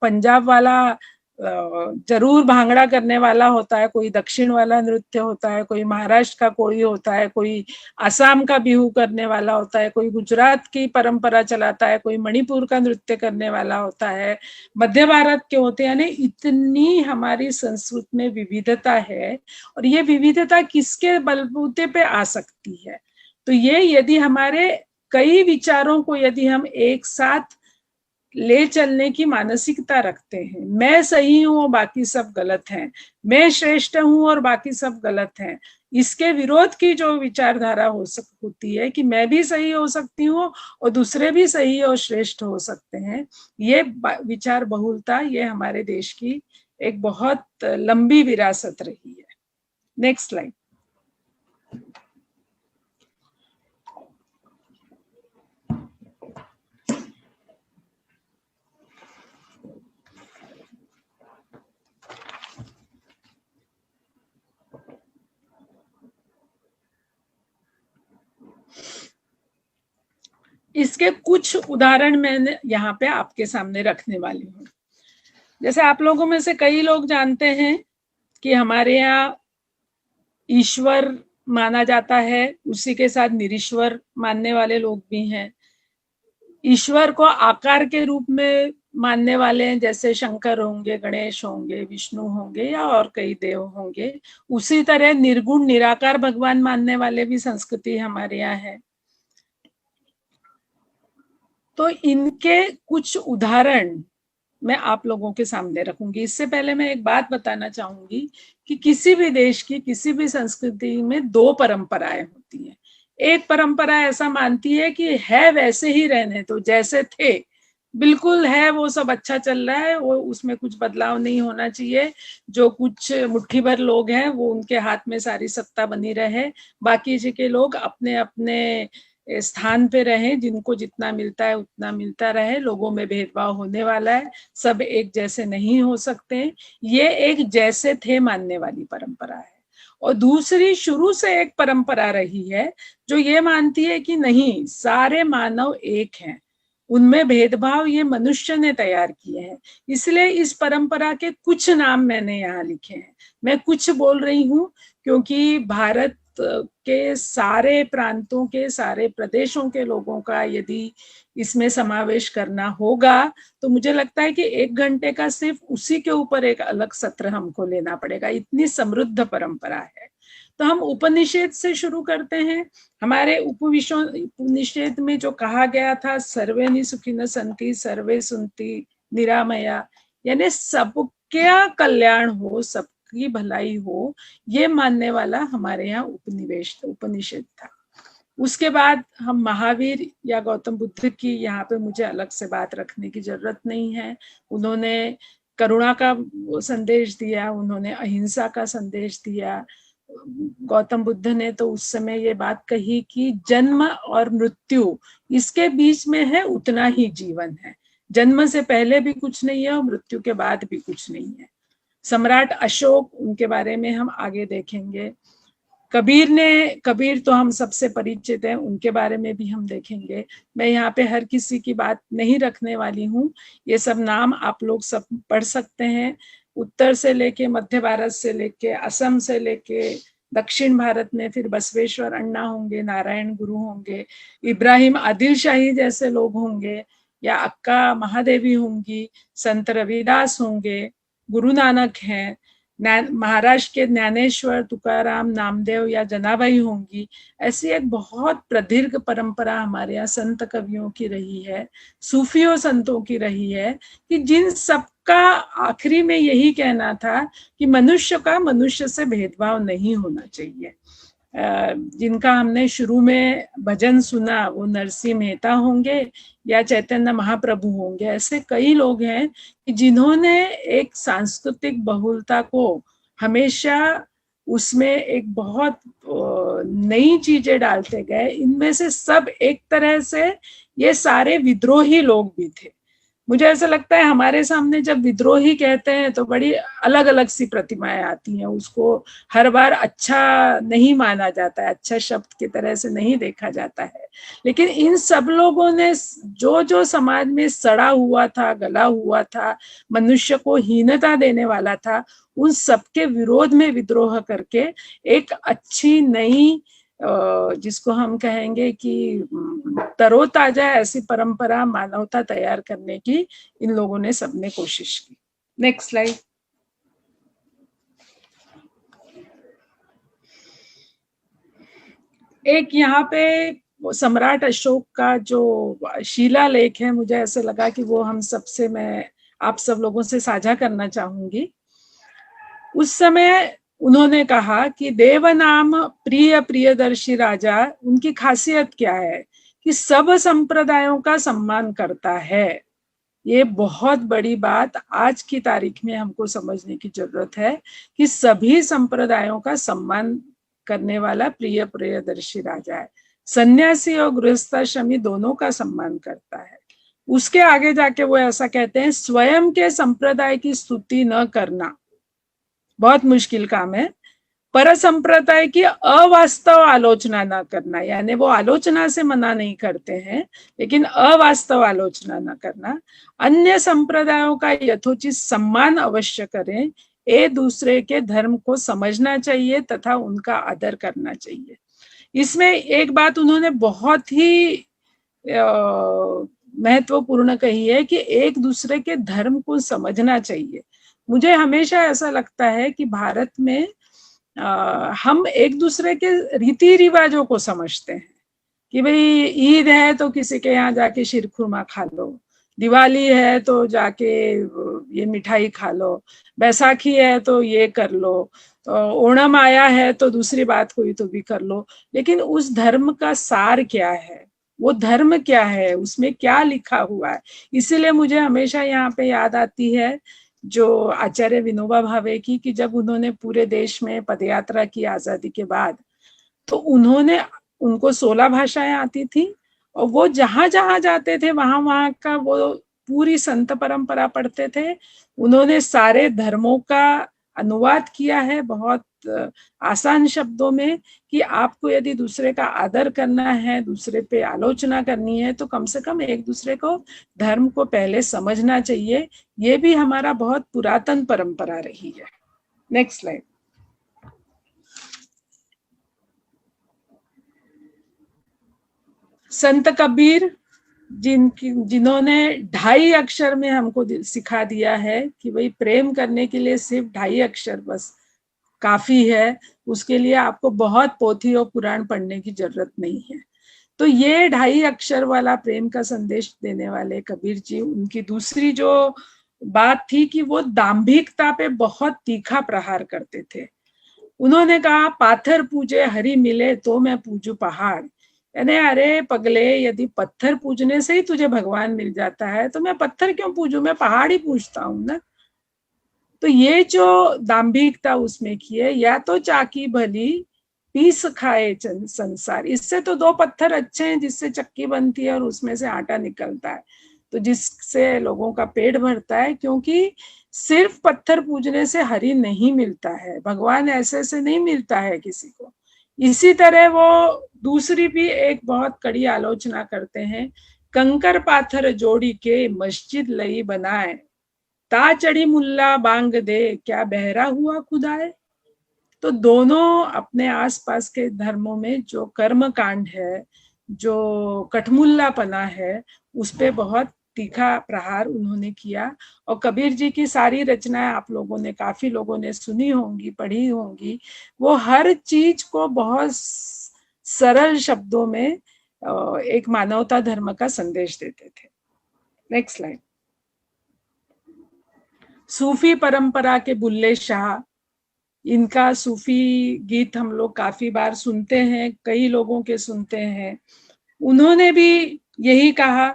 पंजाब वाला जरूर भांगड़ा करने वाला होता है, कोई दक्षिण वाला नृत्य होता है, कोई महाराष्ट्र का कोई होता है, कोई आसाम का बिहू करने वाला होता है, कोई गुजरात की परंपरा चलाता है, कोई मणिपुर का नृत्य करने वाला होता है, मध्य भारत के होते हैं। यानी इतनी हमारी संस्कृति में विविधता है, और ये विविधता किसके बलबूते पे आ सकती है? तो ये यदि हमारे कई विचारों को यदि हम एक साथ ले चलने की मानसिकता रखते हैं, मैं सही हूं और बाकी सब गलत हैं, मैं श्रेष्ठ हूं और बाकी सब गलत हैं, इसके विरोध की जो विचारधारा होती है कि मैं भी सही हो सकती हूँ और दूसरे भी सही और श्रेष्ठ हो सकते हैं, ये विचार बहुलता, ये हमारे देश की एक बहुत लंबी विरासत रही है। Next slide. इसके कुछ उदाहरण मैंने यहाँ पे आपके सामने रखने वाली हूँ। जैसे आप लोगों में से कई लोग जानते हैं कि हमारे यहाँ ईश्वर माना जाता है, उसी के साथ निरीश्वर मानने वाले लोग भी हैं। ईश्वर को आकार के रूप में मानने वाले हैं, जैसे शंकर होंगे, गणेश होंगे, विष्णु होंगे, या और कई देव होंगे। उसी तरह निर्गुण निराकार भगवान मानने वाले भी संस्कृति हमारे यहाँ है। तो इनके कुछ उदाहरण मैं आप लोगों के सामने रखूंगी। इससे पहले मैं एक बात बताना चाहूंगी कि किसी भी देश की, किसी भी संस्कृति में दो परंपराएं होती हैं। एक परंपरा ऐसा मानती है कि है वैसे ही रहने तो, जैसे थे बिल्कुल है, वो सब अच्छा चल रहा है, वो उसमें कुछ बदलाव नहीं होना चाहिए। जो कुछ मुट्ठी भर लोग हैं वो उनके हाथ में सारी सत्ता बनी रहे, बाकी जी के लोग अपने अपने स्थान पे रहें, जिनको जितना मिलता है उतना मिलता रहे, लोगों में भेदभाव होने वाला है, सब एक जैसे नहीं हो सकते। ये एक जैसे थे मानने वाली परंपरा है। और दूसरी शुरू से एक परंपरा रही है जो ये मानती है कि नहीं, सारे मानव एक हैं, उनमें भेदभाव ये मनुष्य ने तैयार किए हैं। इसलिए इस परंपरा के कुछ नाम मैंने यहाँ लिखे हैं। मैं कुछ बोल रही हूँ क्योंकि भारत के सारे प्रांतों के, सारे प्रदेशों के लोगों का यदि इसमें समावेश करना होगा तो मुझे लगता है कि 1 घंटे का सिर्फ उसी के ऊपर एक अलग सत्र हमको लेना पड़ेगा, इतनी समृद्ध परंपरा है। तो हम उपनिषद से शुरू करते हैं। हमारे उपनिषद में जो कहा गया था, सर्वे नि सुखिनः सन्ति सर्वे सन्ति निरामया, यानी सबका कल्याण हो, सबकी भलाई हो, ये मानने वाला हमारे यहाँ उपनिषद था। उसके बाद हम महावीर या गौतम बुद्ध की, यहाँ पे मुझे अलग से बात रखने की जरूरत नहीं है। उन्होंने करुणा का संदेश दिया, उन्होंने अहिंसा का संदेश दिया। गौतम बुद्ध ने तो उस समय ये बात कही कि जन्म और मृत्यु इसके बीच में है, उतना ही जीवन है। जन्म से पहले भी कुछ नहीं है और मृत्यु के बाद भी कुछ नहीं है। सम्राट अशोक, उनके बारे में हम आगे देखेंगे। कबीर तो हम सबसे परिचित हैं, उनके बारे में भी हम देखेंगे। मैं यहाँ पे हर किसी की बात नहीं रखने वाली हूँ, ये सब नाम आप लोग सब पढ़ सकते हैं। उत्तर से लेके, मध्य भारत से लेके, असम से लेके दक्षिण भारत में फिर बसवेश्वर अण्णा होंगे, नारायण गुरु होंगे, इब्राहिम आदिल शाही जैसे लोग होंगे, या अक्का महादेवी होंगी, संत रविदास होंगे, गुरु नानक हैं, महाराष्ट्र के ज्ञानेश्वर, तुकाराम, नामदेव या जनाबाई होंगी। ऐसी एक बहुत प्रदीर्घ परंपरा हमारे यहाँ संत कवियों की रही है, सूफियों संतों की रही है, कि जिन सबका आखिरी में यही कहना था कि मनुष्य का मनुष्य से भेदभाव नहीं होना चाहिए। जिनका हमने शुरू में भजन सुना वो नरसिंह मेहता होंगे या चैतन्य महाप्रभु होंगे। ऐसे कई लोग हैं कि जिन्होंने एक सांस्कृतिक बहुलता को हमेशा उसमें एक बहुत नई चीजें डालते गए। इनमें से सब एक तरह से ये सारे विद्रोही लोग भी थे। मुझे ऐसा लगता है हमारे सामने जब विद्रोही कहते हैं तो बड़ी अलग अलग सी प्रतिमाएं आती हैं, उसको हर बार अच्छा नहीं माना जाता है, अच्छा शब्द की तरह से नहीं देखा जाता है। लेकिन इन सब लोगों ने जो जो समाज में सड़ा हुआ था, गला हुआ था, मनुष्य को हीनता देने वाला था, उन सबके विरोध में विद्रोह करके एक अच्छी नई जिसको हम कहेंगे कि तरोताजा ऐसी परंपरा मानवता तैयार करने की इन लोगों ने सबने कोशिश की। Next slide. एक यहाँ पे सम्राट अशोक का जो शिलालेख है, मुझे ऐसे लगा कि वो हम सबसे मैं आप सब लोगों से साझा करना चाहूंगी। उस समय उन्होंने कहा कि देवनाम प्रिय प्रियदर्शी राजा, उनकी खासियत क्या है कि सब संप्रदायों का सम्मान करता है। ये बहुत बड़ी बात आज की तारीख में हमको समझने की जरूरत है कि सभी संप्रदायों का सम्मान करने वाला प्रिय प्रियदर्शी राजा है। सन्यासी और गृहस्थाश्रमी दोनों का सम्मान करता है। उसके आगे जाके वो ऐसा कहते हैं, स्वयं के संप्रदाय की स्तुति न करना बहुत मुश्किल काम है। पर संप्रदाय की अवास्तव आलोचना ना करना, यानी वो आलोचना से मना नहीं करते हैं लेकिन अवास्तव आलोचना ना करना। अन्य संप्रदायों का यथोचित सम्मान अवश्य करें। एक दूसरे के धर्म को समझना चाहिए तथा उनका आदर करना चाहिए। इसमें एक बात उन्होंने बहुत ही महत्वपूर्ण कही है कि एक दूसरे के धर्म को समझना चाहिए। मुझे हमेशा ऐसा लगता है कि भारत में हम एक दूसरे के रीति रिवाजों को समझते हैं कि भाई ईद है तो किसी के यहाँ जाके शीरखुरमा खा लो, दिवाली है तो जाके ये मिठाई खा लो, बैसाखी है तो ये कर लो, ओणम आया है तो दूसरी बात कोई तो भी कर लो। लेकिन उस धर्म का सार क्या है, वो धर्म क्या है, उसमें क्या लिखा हुआ है। इसीलिए मुझे हमेशा यहाँ पे याद आती है जो आचार्य विनोबा भावे की, कि जब उन्होंने पूरे देश में पदयात्रा की आजादी के बाद, तो उनको 16 भाषाएं आती थी और वो जहां जहां जाते थे वहां वहां का वो पूरी संत परंपरा पढ़ते थे। उन्होंने सारे धर्मों का अनुवाद किया है बहुत आसान शब्दों में कि आपको यदि दूसरे का आदर करना है, दूसरे पे आलोचना करनी है, तो कम से कम एक दूसरे को धर्म को पहले समझना चाहिए। ये भी हमारा बहुत पुरातन परंपरा रही है। Next slide. संत कबीर जिन्होंने 2.5 अक्षर में हमको सिखा दिया है कि भाई प्रेम करने के लिए सिर्फ 2.5 अक्षर बस काफी है, उसके लिए आपको बहुत पोथी और पुराण पढ़ने की जरूरत नहीं है। तो ये 2.5 अक्षर वाला प्रेम का संदेश देने वाले कबीर जी, उनकी दूसरी जो बात थी कि वो दाम्भिकता पे बहुत तीखा प्रहार करते थे। उन्होंने कहा, पाथर पूजे हरि मिले तो मैं पूजू पहाड़। यानी अरे पगले, यदि पत्थर पूजने से ही तुझे भगवान मिल जाता है तो मैं पत्थर क्यों पूजू, मैं पहाड़ ही पूजता हूं ना। तो ये जो दाम्भिकता उसमें की है, या तो चाकी भली पीस खाए संसार, इससे तो 2 पत्थर अच्छे हैं जिससे चक्की बनती है और उसमें से आटा निकलता है, तो जिससे लोगों का पेट भरता है। क्योंकि सिर्फ पत्थर पूजने से हरि नहीं मिलता है, भगवान ऐसे से नहीं मिलता है किसी को। इसी तरह वो दूसरी भी एक बहुत कड़ी आलोचना करते हैं, कंकर पाथर जोड़ी के मस्जिद लई बनाए, ता चढ़ी मुल्ला बांग दे क्या बहरा हुआ खुदाए। तो दोनों अपने आसपास के धर्मों में जो कर्म कांड है, जो कठमुल्लापना है, उस पे बहुत तीखा प्रहार उन्होंने किया। और कबीर जी की सारी रचनाएं आप लोगों ने, काफी लोगों ने सुनी होंगी, पढ़ी होंगी। वो हर चीज को बहुत सरल शब्दों में एक मानवता धर्म का संदेश देते थे। Next slide. सूफी परंपरा के बुल्ले शाह, इनका सूफी गीत हम लोग काफी बार सुनते हैं, कई लोगों के सुनते हैं। उन्होंने भी यही कहा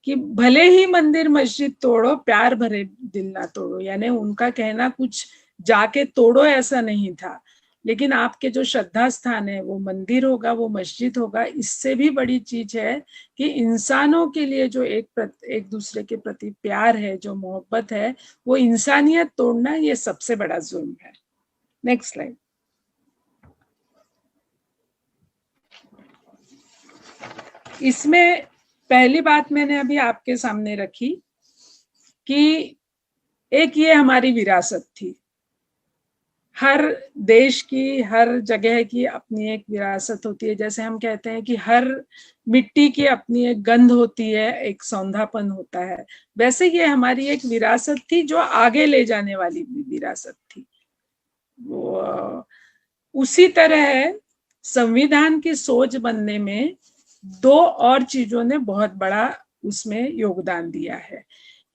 कि भले ही मंदिर मस्जिद तोड़ो, प्यार भरे दिल ना तोड़ो। यानी उनका कहना कुछ जाके तोड़ो ऐसा नहीं था, लेकिन आपके जो श्रद्धा स्थान है वो मंदिर होगा, वो मस्जिद होगा। इससे भी बड़ी चीज है कि इंसानों के लिए जो एक दूसरे के प्रति प्यार है, जो मोहब्बत है, वो इंसानियत तोड़ना ये सबसे बड़ा जुल्म है। Next slide. इसमें पहली बात मैंने अभी आपके सामने रखी कि एक ये हमारी विरासत थी। हर देश की, हर जगह की अपनी एक विरासत होती है। जैसे हम कहते हैं कि हर मिट्टी की अपनी एक गंध होती है, एक सौंधापन होता है, वैसे ये हमारी एक विरासत थी जो आगे ले जाने वाली विरासत थी। वो उसी तरह संविधान की सोच बनने में दो और चीजों ने बहुत बड़ा उसमें योगदान दिया है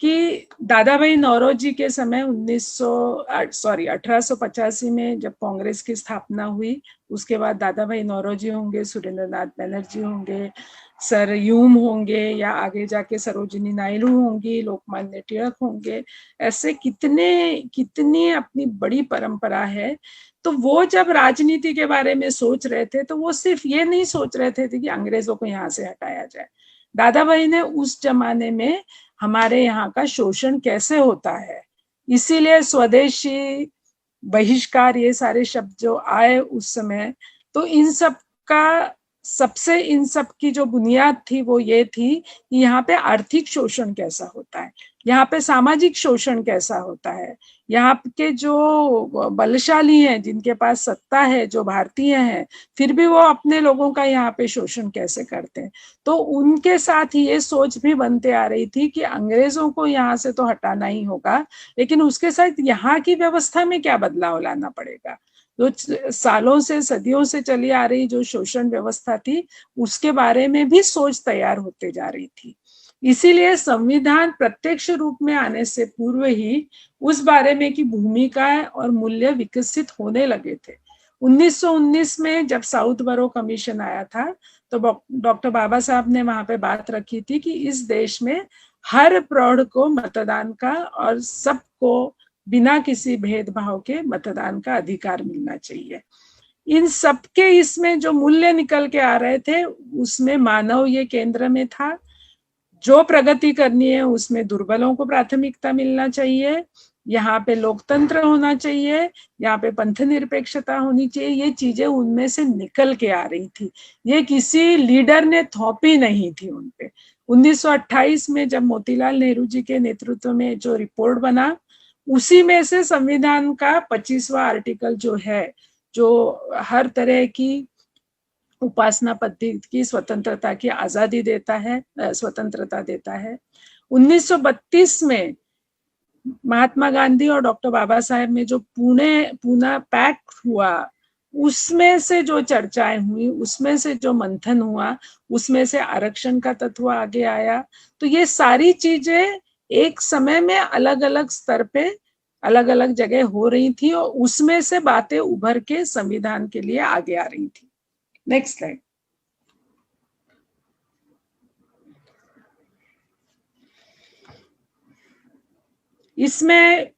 कि दादा भाई नौरोजी के समय 1885 में जब कांग्रेस की स्थापना हुई, उसके बाद दादा भाई नौरोजी होंगे, सुरेंद्र नाथ बनर्जी होंगे, सर यूम होंगे, या आगे जाके सरोजिनी नायडू होंगी, लोकमान्य तिलक होंगे। ऐसे कितनी अपनी बड़ी परंपरा है। तो वो जब राजनीति के बारे में सोच रहे थे तो वो सिर्फ ये नहीं सोच रहे थे कि अंग्रेजों को यहाँ से हटाया जाए। दादा भाई ने उस जमाने में हमारे यहाँ का शोषण कैसे होता है, इसीलिए स्वदेशी, बहिष्कार, ये सारे शब्द जो आए उस समय, तो इन सब की जो बुनियाद थी वो ये थी कि यहाँ पे आर्थिक शोषण कैसा होता है, यहाँ पे सामाजिक शोषण कैसा होता है, यहाँ के जो बलशाली हैं, जिनके पास सत्ता है, जो भारतीय हैं, फिर भी वो अपने लोगों का यहाँ पे शोषण कैसे करते हैं। तो उनके साथ ये सोच भी बनते आ रही थी कि अंग्रेजों को यहाँ से तो हटाना ही होगा, लेकिन उसके साथ यहाँ की व्यवस्था में क्या बदलाव लाना पड़ेगा। जो सालों से, सदियों से चली आ रही जो शोषण व्यवस्था थी, उसके बारे में भी सोच तैयार होते जा रही थी। इसीलिए संविधान प्रत्यक्ष रूप में आने से पूर्व ही उस बारे में की भूमिका और मूल्य विकसित होने लगे थे। 1919 में जब साउथ बरो कमीशन आया था तो डॉक्टर बाबा साहब ने वहां पे बात रखी थी कि इस देश में हर प्रौढ़ को मतदान का और सबको बिना किसी भेदभाव के मतदान का अधिकार मिलना चाहिए। इन सबके इसमें जो मूल्य निकल के आ रहे थे उसमें मानव ये केंद्र में था। जो प्रगति करनी है उसमें दुर्बलों को प्राथमिकता मिलना चाहिए, यहाँ पे लोकतंत्र होना चाहिए, यहाँ पे पंथ निरपेक्षता होनी चाहिए। ये चीजें उनमें से निकल के आ रही थी, ये किसी लीडर ने थोपी नहीं थी उनपे। 1928 में जब मोतीलाल नेहरू जी के नेतृत्व में जो रिपोर्ट बना, उसी में से संविधान का 25वां आर्टिकल जो है, जो हर तरह की उपासना पद्धति की स्वतंत्रता की आजादी देता है, स्वतंत्रता देता है। 1932 में महात्मा गांधी और डॉक्टर बाबा साहेब में जो पूना पैक्ट हुआ, उसमें से जो चर्चाएं हुई, उसमें से जो मंथन हुआ, उसमें से आरक्षण का तत्व आगे आया। तो ये सारी चीजें एक समय में अलग अलग स्तर पे अलग अलग जगह हो रही थी और उसमें से बातें उभर के संविधान के लिए आगे आ रही थी। Next slide. इसमें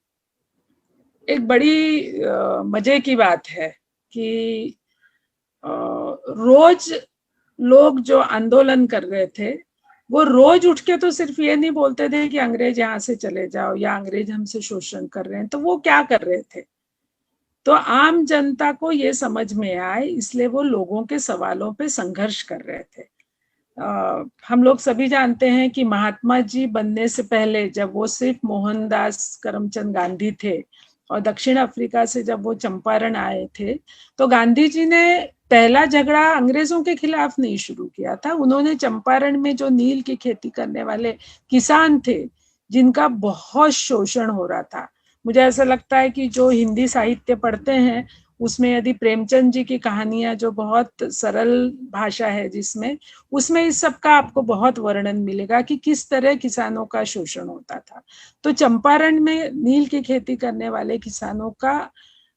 एक बड़ी मजे की बात है कि रोज लोग जो आंदोलन कर रहे थे वो रोज उठ के तो सिर्फ ये नहीं बोलते थे कि अंग्रेज यहाँ से चले जाओ या अंग्रेज हमसे शोषण कर रहे हैं। तो वो क्या कर रहे थे, तो आम जनता को ये समझ में आए, इसलिए वो लोगों के सवालों पे संघर्ष कर रहे थे। हम लोग सभी जानते हैं कि महात्मा जी बनने से पहले जब वो सिर्फ मोहनदास करमचंद गांधी थे और दक्षिण अफ्रीका से जब वो चंपारण आए थे, तो गांधी जी ने पहला झगड़ा अंग्रेजों के खिलाफ नहीं शुरू किया था। उन्होंने चंपारण में जो नील की खेती करने वाले किसान थे, जिनका बहुत शोषण हो रहा था, मुझे ऐसा लगता है कि जो हिंदी साहित्य पढ़ते हैं उसमें यदि प्रेमचंद जी की कहानियां, जो बहुत सरल भाषा है जिसमें, उसमें इस सब का आपको बहुत वर्णन मिलेगा कि किस तरह किसानों का शोषण होता था। तो चंपारण में नील की खेती करने वाले किसानों का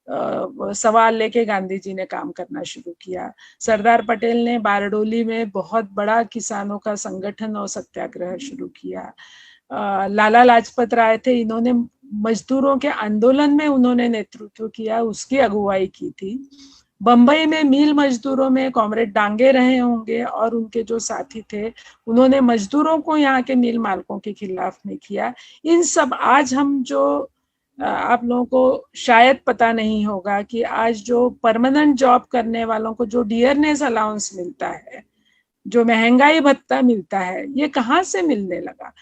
सवाल लेके गांधी जी ने काम करना शुरू किया। सरदार पटेल ने बारडोली में बहुत बड़ा किसानों का संगठन और सत्याग्रह शुरू किया। लाला लाजपत राय थे, इन्होंने मजदूरों के आंदोलन में उन्होंने नेतृत्व किया, उसकी अगुवाई की थी। बंबई में मिल मजदूरों में कॉमरेड डांगे रहे होंगे और उनके जो साथी थे उन्होंने मजदूरों को यहाँ के मिल मालिकों के खिलाफ में किया। इन सब आज हम जो आप लोगों को शायद पता नहीं होगा कि आज जो परमानेंट जॉब करने वालों को जो डियरनेस अलाउंस मिलता है, जो महंगाई भत्ता मिलता है, ये कहाँ से मिलने लगा?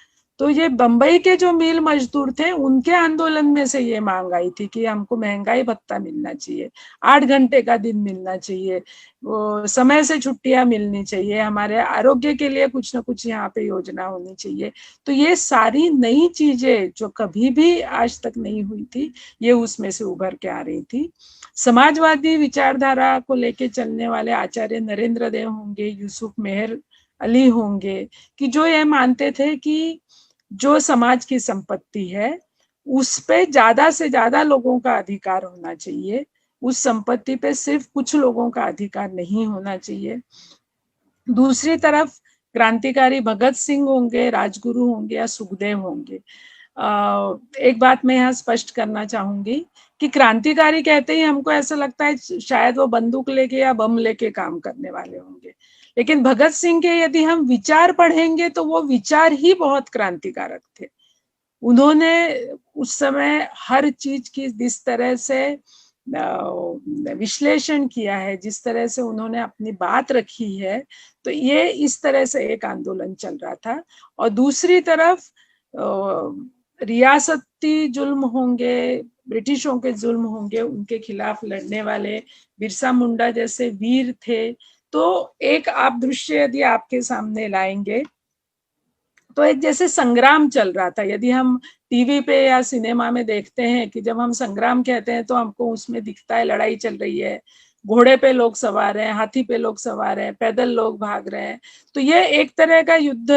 तो ये बंबई के जो मिल मजदूर थे उनके आंदोलन में से ये मांग आई थी कि हमको महंगाई भत्ता मिलना चाहिए, 8 घंटे का दिन मिलना चाहिए, वो समय से छुट्टियां मिलनी चाहिए, हमारे आरोग्य के लिए कुछ ना कुछ यहाँ पे योजना होनी चाहिए। तो ये सारी नई चीजें जो कभी भी आज तक नहीं हुई थी, ये उसमें से उभर के आ रही थी। समाजवादी विचारधारा को लेके चलने वाले आचार्य नरेंद्र देव होंगे, यूसुफ मेहर अली होंगे, कि जो ये मानते थे कि जो समाज की संपत्ति है उस पे ज्यादा से ज्यादा लोगों का अधिकार होना चाहिए, उस संपत्ति पे सिर्फ कुछ लोगों का अधिकार नहीं होना चाहिए। दूसरी तरफ क्रांतिकारी भगत सिंह होंगे, राजगुरु होंगे या सुखदेव होंगे। एक बात मैं यहाँ स्पष्ट करना चाहूंगी कि क्रांतिकारी कहते ही हमको ऐसा लगता है शायद वो बंदूक लेके या बम लेके काम करने वाले होंगे, लेकिन भगत सिंह के यदि हम विचार पढ़ेंगे तो वो विचार ही बहुत क्रांतिकारक थे। उन्होंने उस समय हर चीज की जिस तरह से विश्लेषण किया है, जिस तरह से उन्होंने अपनी बात रखी है, तो ये इस तरह से एक आंदोलन चल रहा था। और दूसरी तरफ रियासती जुल्म होंगे, ब्रिटिशों के जुल्म होंगे, उनके खिलाफ लड़ने वाले बिरसा मुंडा जैसे वीर थे। तो एक आप दृश्य यदि आपके सामने लाएंगे तो एक जैसे संग्राम चल रहा था। यदि हम टीवी पे या सिनेमा में देखते हैं कि जब हम संग्राम कहते हैं तो हमको उसमें दिखता है लड़ाई चल रही है, घोड़े पे लोग सवार हैं, हाथी पे लोग सवार हैं, पैदल लोग भाग रहे हैं, तो ये एक तरह का युद्ध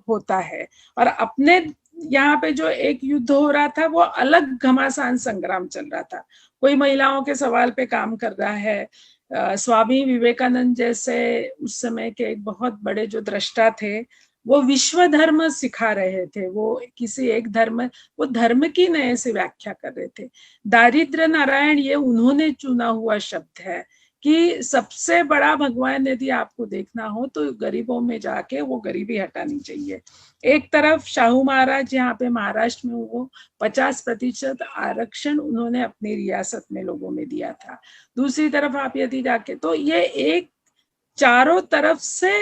होता है। और अपने यहाँ पे जो एक युद्ध हो रहा था वो अलग घमासान संग्राम चल रहा था। कोई महिलाओं के सवाल पे काम कर रहा है। स्वामी विवेकानंद जैसे उस समय के एक बहुत बड़े जो दृष्टा थे, वो विश्व धर्म सिखा रहे थे, वो किसी एक धर्म, वो धर्म की नए से व्याख्या कर रहे थे। दारिद्र नारायण ये उन्होंने चुना हुआ शब्द है कि सबसे बड़ा भगवान यदि आपको देखना हो तो गरीबों में जाके वो गरीबी हटानी चाहिए। एक तरफ शाहू महाराज यहाँ पे महाराष्ट्र में वो 50% आरक्षण उन्होंने अपनी रियासत में लोगों में दिया था। दूसरी तरफ आप यदि जाके तो ये एक चारों तरफ से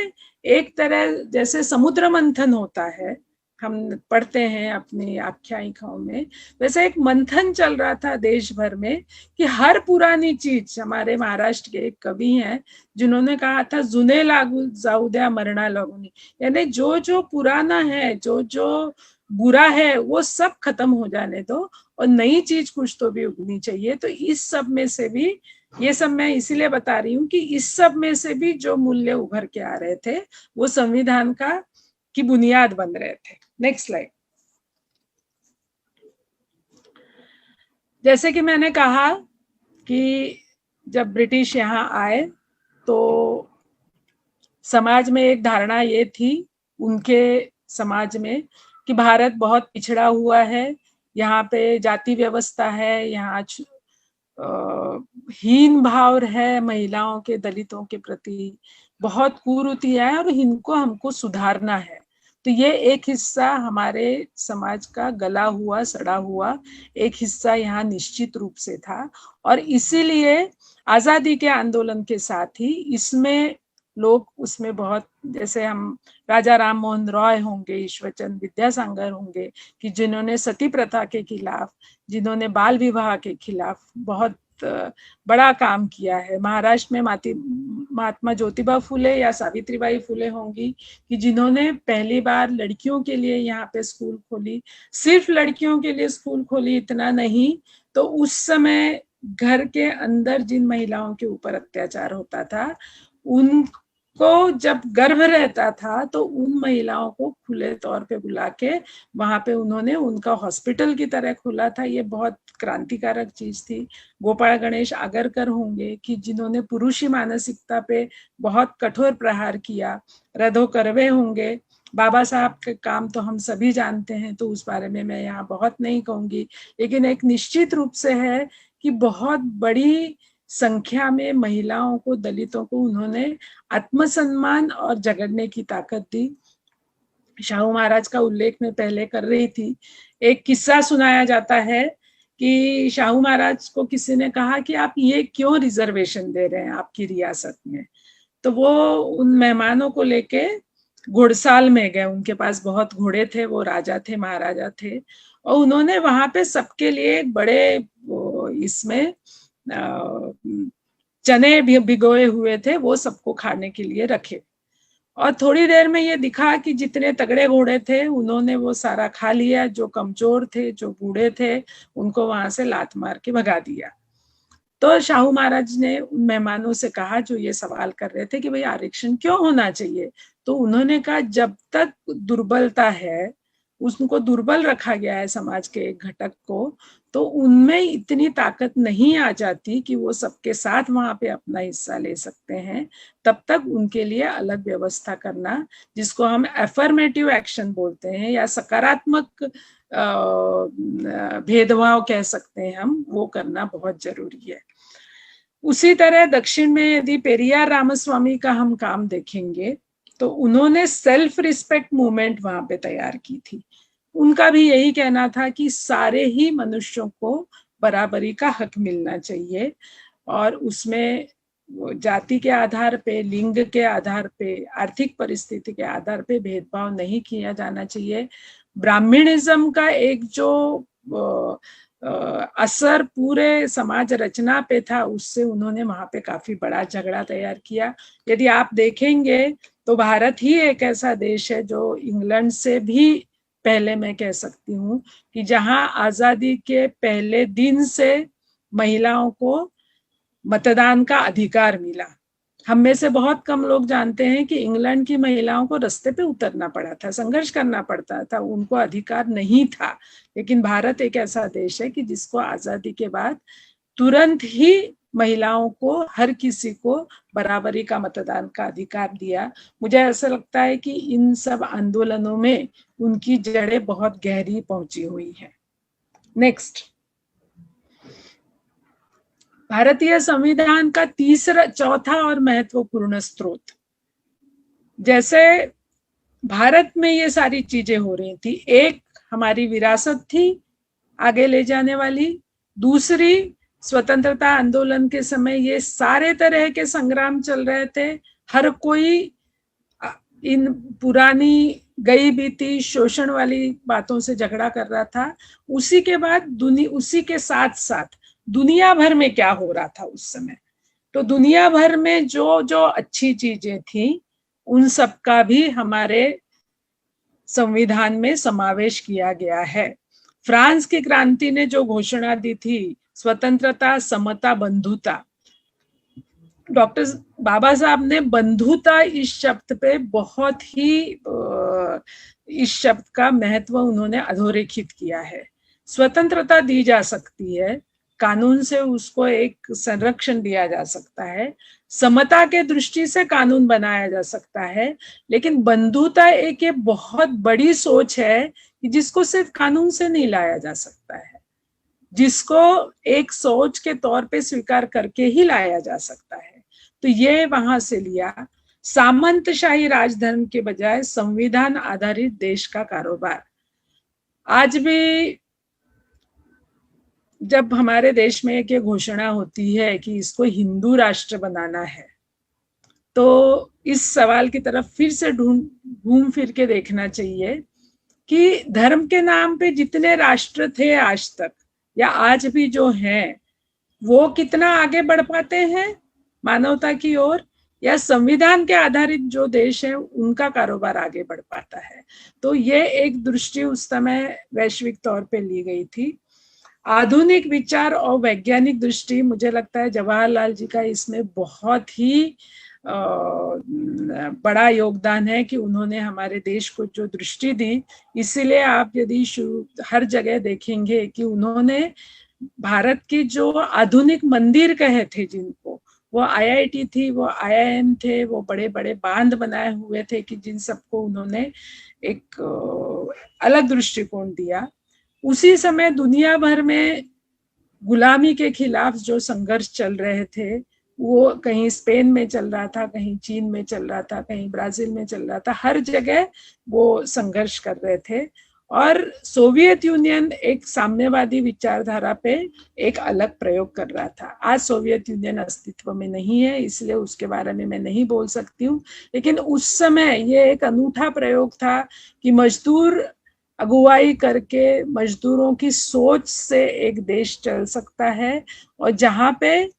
एक तरह जैसे समुद्र मंथन होता है, हम पढ़ते हैं अपनी आख्यायिकाओं में, वैसे एक मंथन चल रहा था देश भर में कि हर पुरानी चीज, हमारे महाराष्ट्र के एक कवि हैं जिन्होंने कहा था जुने लागू जाऊ द्या मरणा लगुनी, यानी जो जो पुराना है, जो जो बुरा है वो सब खत्म हो जाने दो और नई चीज कुछ तो भी उगनी चाहिए। तो इस सब में से भी, ये सब मैं इसीलिए बता रही हूँ कि इस सब में से भी जो मूल्य उभर के आ रहे थे वो संविधान का की बुनियाद बन रहे थे। Next slide. जैसे कि मैंने कहा कि जब ब्रिटिश यहाँ आए तो समाज में एक धारणा ये थी उनके समाज में कि भारत बहुत पिछड़ा हुआ है, यहाँ पे जाति व्यवस्था है, यहाँ हीन भाव है महिलाओं के, दलितों के प्रति बहुत कुरीतियां है और इनको हमको सुधारना है। तो ये एक हिस्सा हमारे समाज का गला हुआ सड़ा हुआ एक हिस्सा यहाँ निश्चित रूप से था। और इसीलिए आजादी के आंदोलन के साथ ही इसमें लोग उसमें बहुत, जैसे हम राजा राम मोहन रॉय होंगे, ईश्वरचंद विद्यासागर होंगे कि जिन्होंने सती प्रथा के खिलाफ, जिन्होंने बाल विवाह के खिलाफ बहुत बड़ा काम किया है। महाराष्ट्र में महात्मा ज्योतिबा फुले या सावित्रीबाई फुले होंगी कि जिन्होंने पहली बार लड़कियों के लिए यहाँ पे स्कूल खोली। सिर्फ लड़कियों के लिए स्कूल खोली इतना नहीं, तो उस समय घर के अंदर जिन महिलाओं के ऊपर अत्याचार होता था को जब गर्भ रहता था तो उन महिलाओं को खुले तौर पे बुला के वहां पे उन्होंने उनका हॉस्पिटल की तरह खोला था। ये बहुत क्रांतिकारक चीज थी। गोपाल गणेश आगरकर होंगे कि जिन्होंने पुरुषी मानसिकता पे बहुत कठोर प्रहार किया। रधो कर्वे होंगे। बाबा साहब के काम तो हम सभी जानते हैं, तो उस बारे में मैं यहाँ बहुत नहीं कहूंगी, लेकिन एक निश्चित रूप से है कि बहुत बड़ी संख्या में महिलाओं को, दलितों को उन्होंने आत्मसम्मान और जगड़ने की ताकत दी। शाहू महाराज का उल्लेख मैं पहले कर रही थी। एक किस्सा सुनाया जाता है कि शाहू महाराज को किसी ने कहा कि आप ये क्यों रिजर्वेशन दे रहे हैं आपकी रियासत में। तो वो उन मेहमानों को लेके घुड़साल में गए। उनके पास बहुत घोड़े थे, वो राजा थे, महाराजा थे, और उन्होंने वहां पे सबके लिए एक बड़े इसमें चने भी भिगोए हुए थे, वो सबको खाने के लिए रखे। और थोड़ी देर में ये दिखा कि जितने तगड़े घोड़े थे उन्होंने वो सारा खा लिया, जो कमजोर थे, जो बूढ़े थे, उनको वहां से लात मार के भगा दिया। तो शाहू महाराज ने उन मेहमानों से कहा जो ये सवाल कर रहे थे कि भाई आरक्षण क्यों होना चाहिए, तो उन्होंने कहा जब तक दुर्बलता है, उसको दुर्बल रखा गया है समाज के एक घटक को, तो उनमें इतनी ताकत नहीं आ जाती कि वो सबके साथ वहां पे अपना हिस्सा ले सकते हैं। तब तक उनके लिए अलग व्यवस्था करना, जिसको हम एफर्मेटिव एक्शन बोलते हैं या सकारात्मक भेदभाव कह सकते हैं हम, वो करना बहुत जरूरी है। उसी तरह दक्षिण में यदि पेरियार रामस्वामी का हम काम देखेंगे तो उन्होंने सेल्फ रिस्पेक्ट मूवमेंट वहां पे तैयार की थी। उनका भी यही कहना था कि सारे ही मनुष्यों को बराबरी का हक मिलना चाहिए, और उसमें जाति के आधार पे, लिंग के आधार पे, आर्थिक परिस्थिति के आधार पे भेदभाव नहीं किया जाना चाहिए। ब्राह्मणिज्म का एक जो असर पूरे समाज रचना पे था, उससे उन्होंने वहां पे काफी बड़ा झगड़ा तैयार किया। यदि आप देखेंगे तो भारत ही एक ऐसा देश है जो इंग्लैंड से भी पहले, मैं कह सकती हूँ, कि जहां आजादी के पहले दिन से महिलाओं को मतदान का अधिकार मिला। हम में से बहुत कम लोग जानते हैं कि इंग्लैंड की महिलाओं को रास्ते पे उतरना पड़ा था, संघर्ष करना पड़ता था, उनको अधिकार नहीं था। लेकिन भारत एक ऐसा देश है कि जिसको आजादी के बाद तुरंत ही महिलाओं को, हर किसी को बराबरी का मतदान का अधिकार दिया। मुझे ऐसा लगता है कि इन सब आंदोलनों में उनकी जड़ें बहुत गहरी पहुंची हुई हैं। नेक्स्ट, भारतीय संविधान का चौथा और महत्वपूर्ण स्रोत। जैसे भारत में ये सारी चीजें हो रही थी, एक हमारी विरासत थी आगे ले जाने वाली, दूसरी स्वतंत्रता आंदोलन के समय ये सारे तरह के संग्राम चल रहे थे, हर कोई इन पुरानी गई बीती शोषण वाली बातों से झगड़ा कर रहा था। उसी के बाद उसी के साथ साथ दुनिया भर में क्या हो रहा था उस समय, तो दुनिया भर में जो जो अच्छी चीजें थी उन सब का भी हमारे संविधान में समावेश किया गया है। फ्रांस की क्रांति ने जो घोषणा दी थी, स्वतंत्रता, समता, बंधुता, डॉक्टर बाबा साहब ने बंधुता इस शब्द पे बहुत ही इस शब्द का महत्व उन्होंने अधोरेखित किया है। स्वतंत्रता दी जा सकती है, कानून से उसको एक संरक्षण दिया जा सकता है, समता के दृष्टि से कानून बनाया जा सकता है, लेकिन बंधुता एक ये बहुत बड़ी सोच है कि जिसको सिर्फ कानून से नहीं लाया जा सकता है, जिसको एक सोच के तौर पे स्वीकार करके ही लाया जा सकता है। तो ये वहां से लिया। सामंतशाही राजधर्म के बजाय संविधान आधारित देश का कारोबार। आज भी जब हमारे देश में एक घोषणा होती है कि इसको हिंदू राष्ट्र बनाना है, तो इस सवाल की तरफ फिर से घूम फिर के देखना चाहिए कि धर्म के नाम पे जितने राष्ट्र थे आज तक या आज भी जो हैं, वो कितना आगे बढ़ पाते हैं मानवता की ओर, या संविधान के आधारित जो देश है उनका कारोबार आगे बढ़ पाता है। तो ये एक दृष्टि उस समय वैश्विक तौर पे ली गई थी। आधुनिक विचार और वैज्ञानिक दृष्टि, मुझे लगता है जवाहरलाल जी का इसमें बहुत ही बड़ा योगदान है कि उन्होंने हमारे देश को जो दृष्टि दी। इसीलिए आप यदि हर जगह देखेंगे कि उन्होंने भारत की जो आधुनिक मंदिर कहे थे जिनको, वो आईआईटी थी, वो आईआईएम थे, वो बड़े बड़े बांध बनाए हुए थे कि जिन सबको उन्होंने एक अलग दृष्टिकोण दिया। उसी समय दुनिया भर में गुलामी के खिलाफ जो संघर्ष चल रहे थे, वो कहीं स्पेन में चल रहा था, कहीं चीन में चल रहा था, कहीं ब्राजील में चल रहा था, हर जगह वो संघर्ष कर रहे थे। और सोवियत यूनियन एक साम्यवादी विचारधारा पे एक अलग प्रयोग कर रहा था। आज सोवियत यूनियन अस्तित्व में नहीं है, इसलिए उसके बारे में मैं नहीं बोल सकती हूँ, लेकिन उस समय ये एक अनूठा प्रयोग था कि मजदूर अगुवाई करके मजदूरों की सोच से एक देश चल सकता है, और जहां पे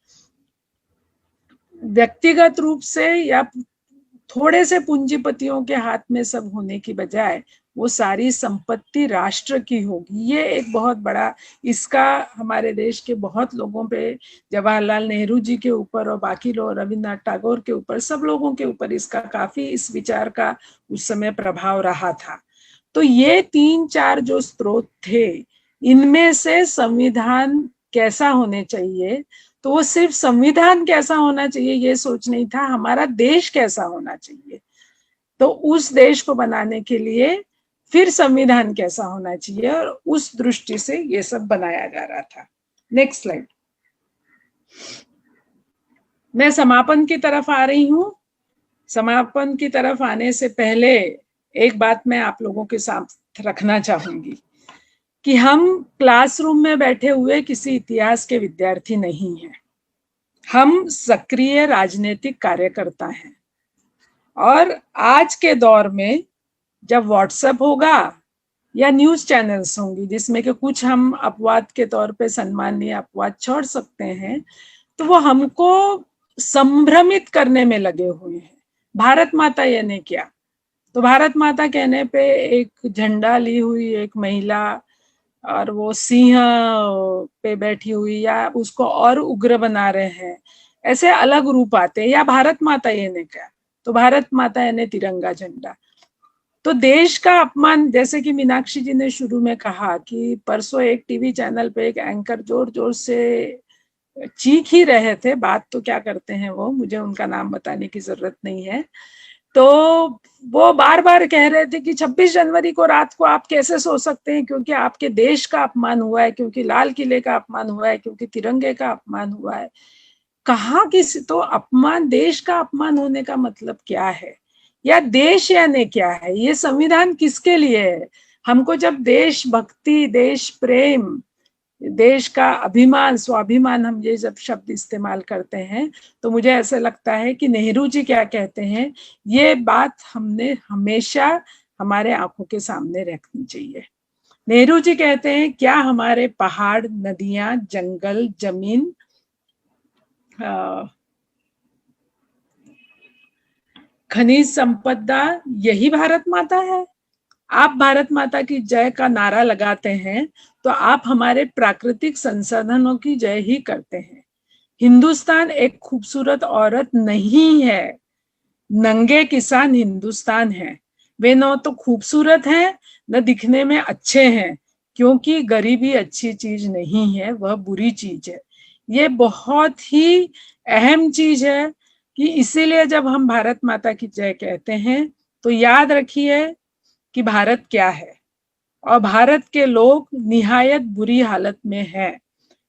व्यक्तिगत रूप से या थोड़े से पूंजीपतियों के हाथ में सब होने की बजाय वो सारी संपत्ति राष्ट्र की होगी। ये एक बहुत बड़ा, इसका हमारे देश के बहुत लोगों पे, जवाहरलाल नेहरू जी के ऊपर और बाकी लोग, रविन्द्रनाथ टैगोर के ऊपर, सब लोगों के ऊपर इसका काफी, इस विचार का उस समय प्रभाव रहा था। तो ये 3-4 जो स्रोत थे, इनमें से संविधान कैसा होने चाहिए, तो वो सिर्फ संविधान कैसा होना चाहिए ये सोच नहीं था, हमारा देश कैसा होना चाहिए। तो उस देश को बनाने के लिए फिर संविधान कैसा होना चाहिए, और उस दृष्टि से ये सब बनाया जा रहा था। Next slide. मैं समापन की तरफ आ रही हूँ। समापन की तरफ आने से पहले एक बात मैं आप लोगों के साथ रखना चाहूंगी कि हम क्लासरूम में बैठे हुए किसी इतिहास के विद्यार्थी नहीं हैं, हम सक्रिय राजनीतिक कार्यकर्ता हैं। और आज के दौर में जब व्हाट्सएप होगा या न्यूज चैनल्स होंगी जिसमें कि कुछ हम अपवाद के तौर पे सम्माननीय अपवाद छोड़ सकते हैं, तो वो हमको संभ्रमित करने में लगे हुए हैं। भारत माता यानी क्या? तो भारत माता कहने पे एक झंडा ली हुई एक महिला और वो सिंह पे बैठी हुई, या उसको और उग्र बना रहे हैं, ऐसे अलग रूप आते हैं। या भारत माता यानी क्या? तो भारत माता यानी तिरंगा झंडा। तो देश का अपमान, जैसे कि मीनाक्षी जी ने शुरू में कहा कि परसों एक टीवी चैनल पे एक एंकर जोर जोर से चीख ही रहे थे, बात तो क्या करते हैं वो, मुझे उनका नाम बताने की जरूरत नहीं है। तो वो बार बार कह रहे थे कि 26 जनवरी को रात को आप कैसे सो सकते हैं, क्योंकि आपके देश का अपमान हुआ है, क्योंकि लाल किले का अपमान हुआ है, क्योंकि तिरंगे का अपमान हुआ है। कहाँ किसी, तो अपमान, देश का अपमान होने का मतलब क्या है, या देश यानी क्या है, ये संविधान किसके लिए है? हमको जब देशभक्ति, देश प्रेम, देश का अभिमान, स्वाभिमान, हम ये जब शब्द इस्तेमाल करते हैं, तो मुझे ऐसा लगता है कि नेहरू जी क्या कहते हैं, ये बात हमने हमेशा हमारे आंखों के सामने रखनी चाहिए। नेहरू जी कहते हैं, क्या हमारे पहाड़, नदियां, जंगल, जमीन, खनिज संपदा यही भारत माता है? आप भारत माता की जय का नारा लगाते हैं तो आप हमारे प्राकृतिक संसाधनों की जय ही करते हैं। हिंदुस्तान एक खूबसूरत औरत नहीं है, नंगे किसान हिंदुस्तान है। वे न तो खूबसूरत हैं न दिखने में अच्छे हैं, क्योंकि गरीबी अच्छी चीज नहीं है, वह बुरी चीज है। ये बहुत ही अहम चीज है कि इसीलिए जब हम भारत माता की जय कहते हैं तो याद रखिए कि भारत क्या है, और भारत के लोग निहायत बुरी हालत में हैं,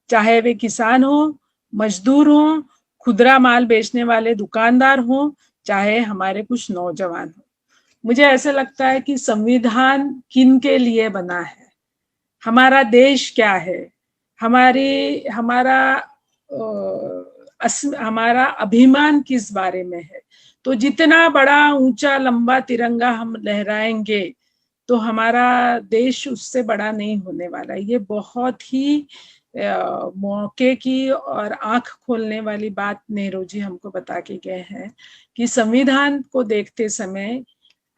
चाहे वे किसान हो, मजदूर हो, खुदरा माल बेचने वाले दुकानदार हो, चाहे हमारे कुछ नौजवान हो। मुझे ऐसे लगता है कि संविधान किन के लिए बना है, हमारा देश क्या है, हमारा अभिमान किस बारे में है। तो जितना बड़ा ऊंचा लंबा तिरंगा हम लहराएंगे तो हमारा देश उससे बड़ा नहीं होने वाला। ये बहुत ही मौके की और आंख खोलने वाली बात नेहरू जी हमको बता के गए हैं कि संविधान को देखते समय,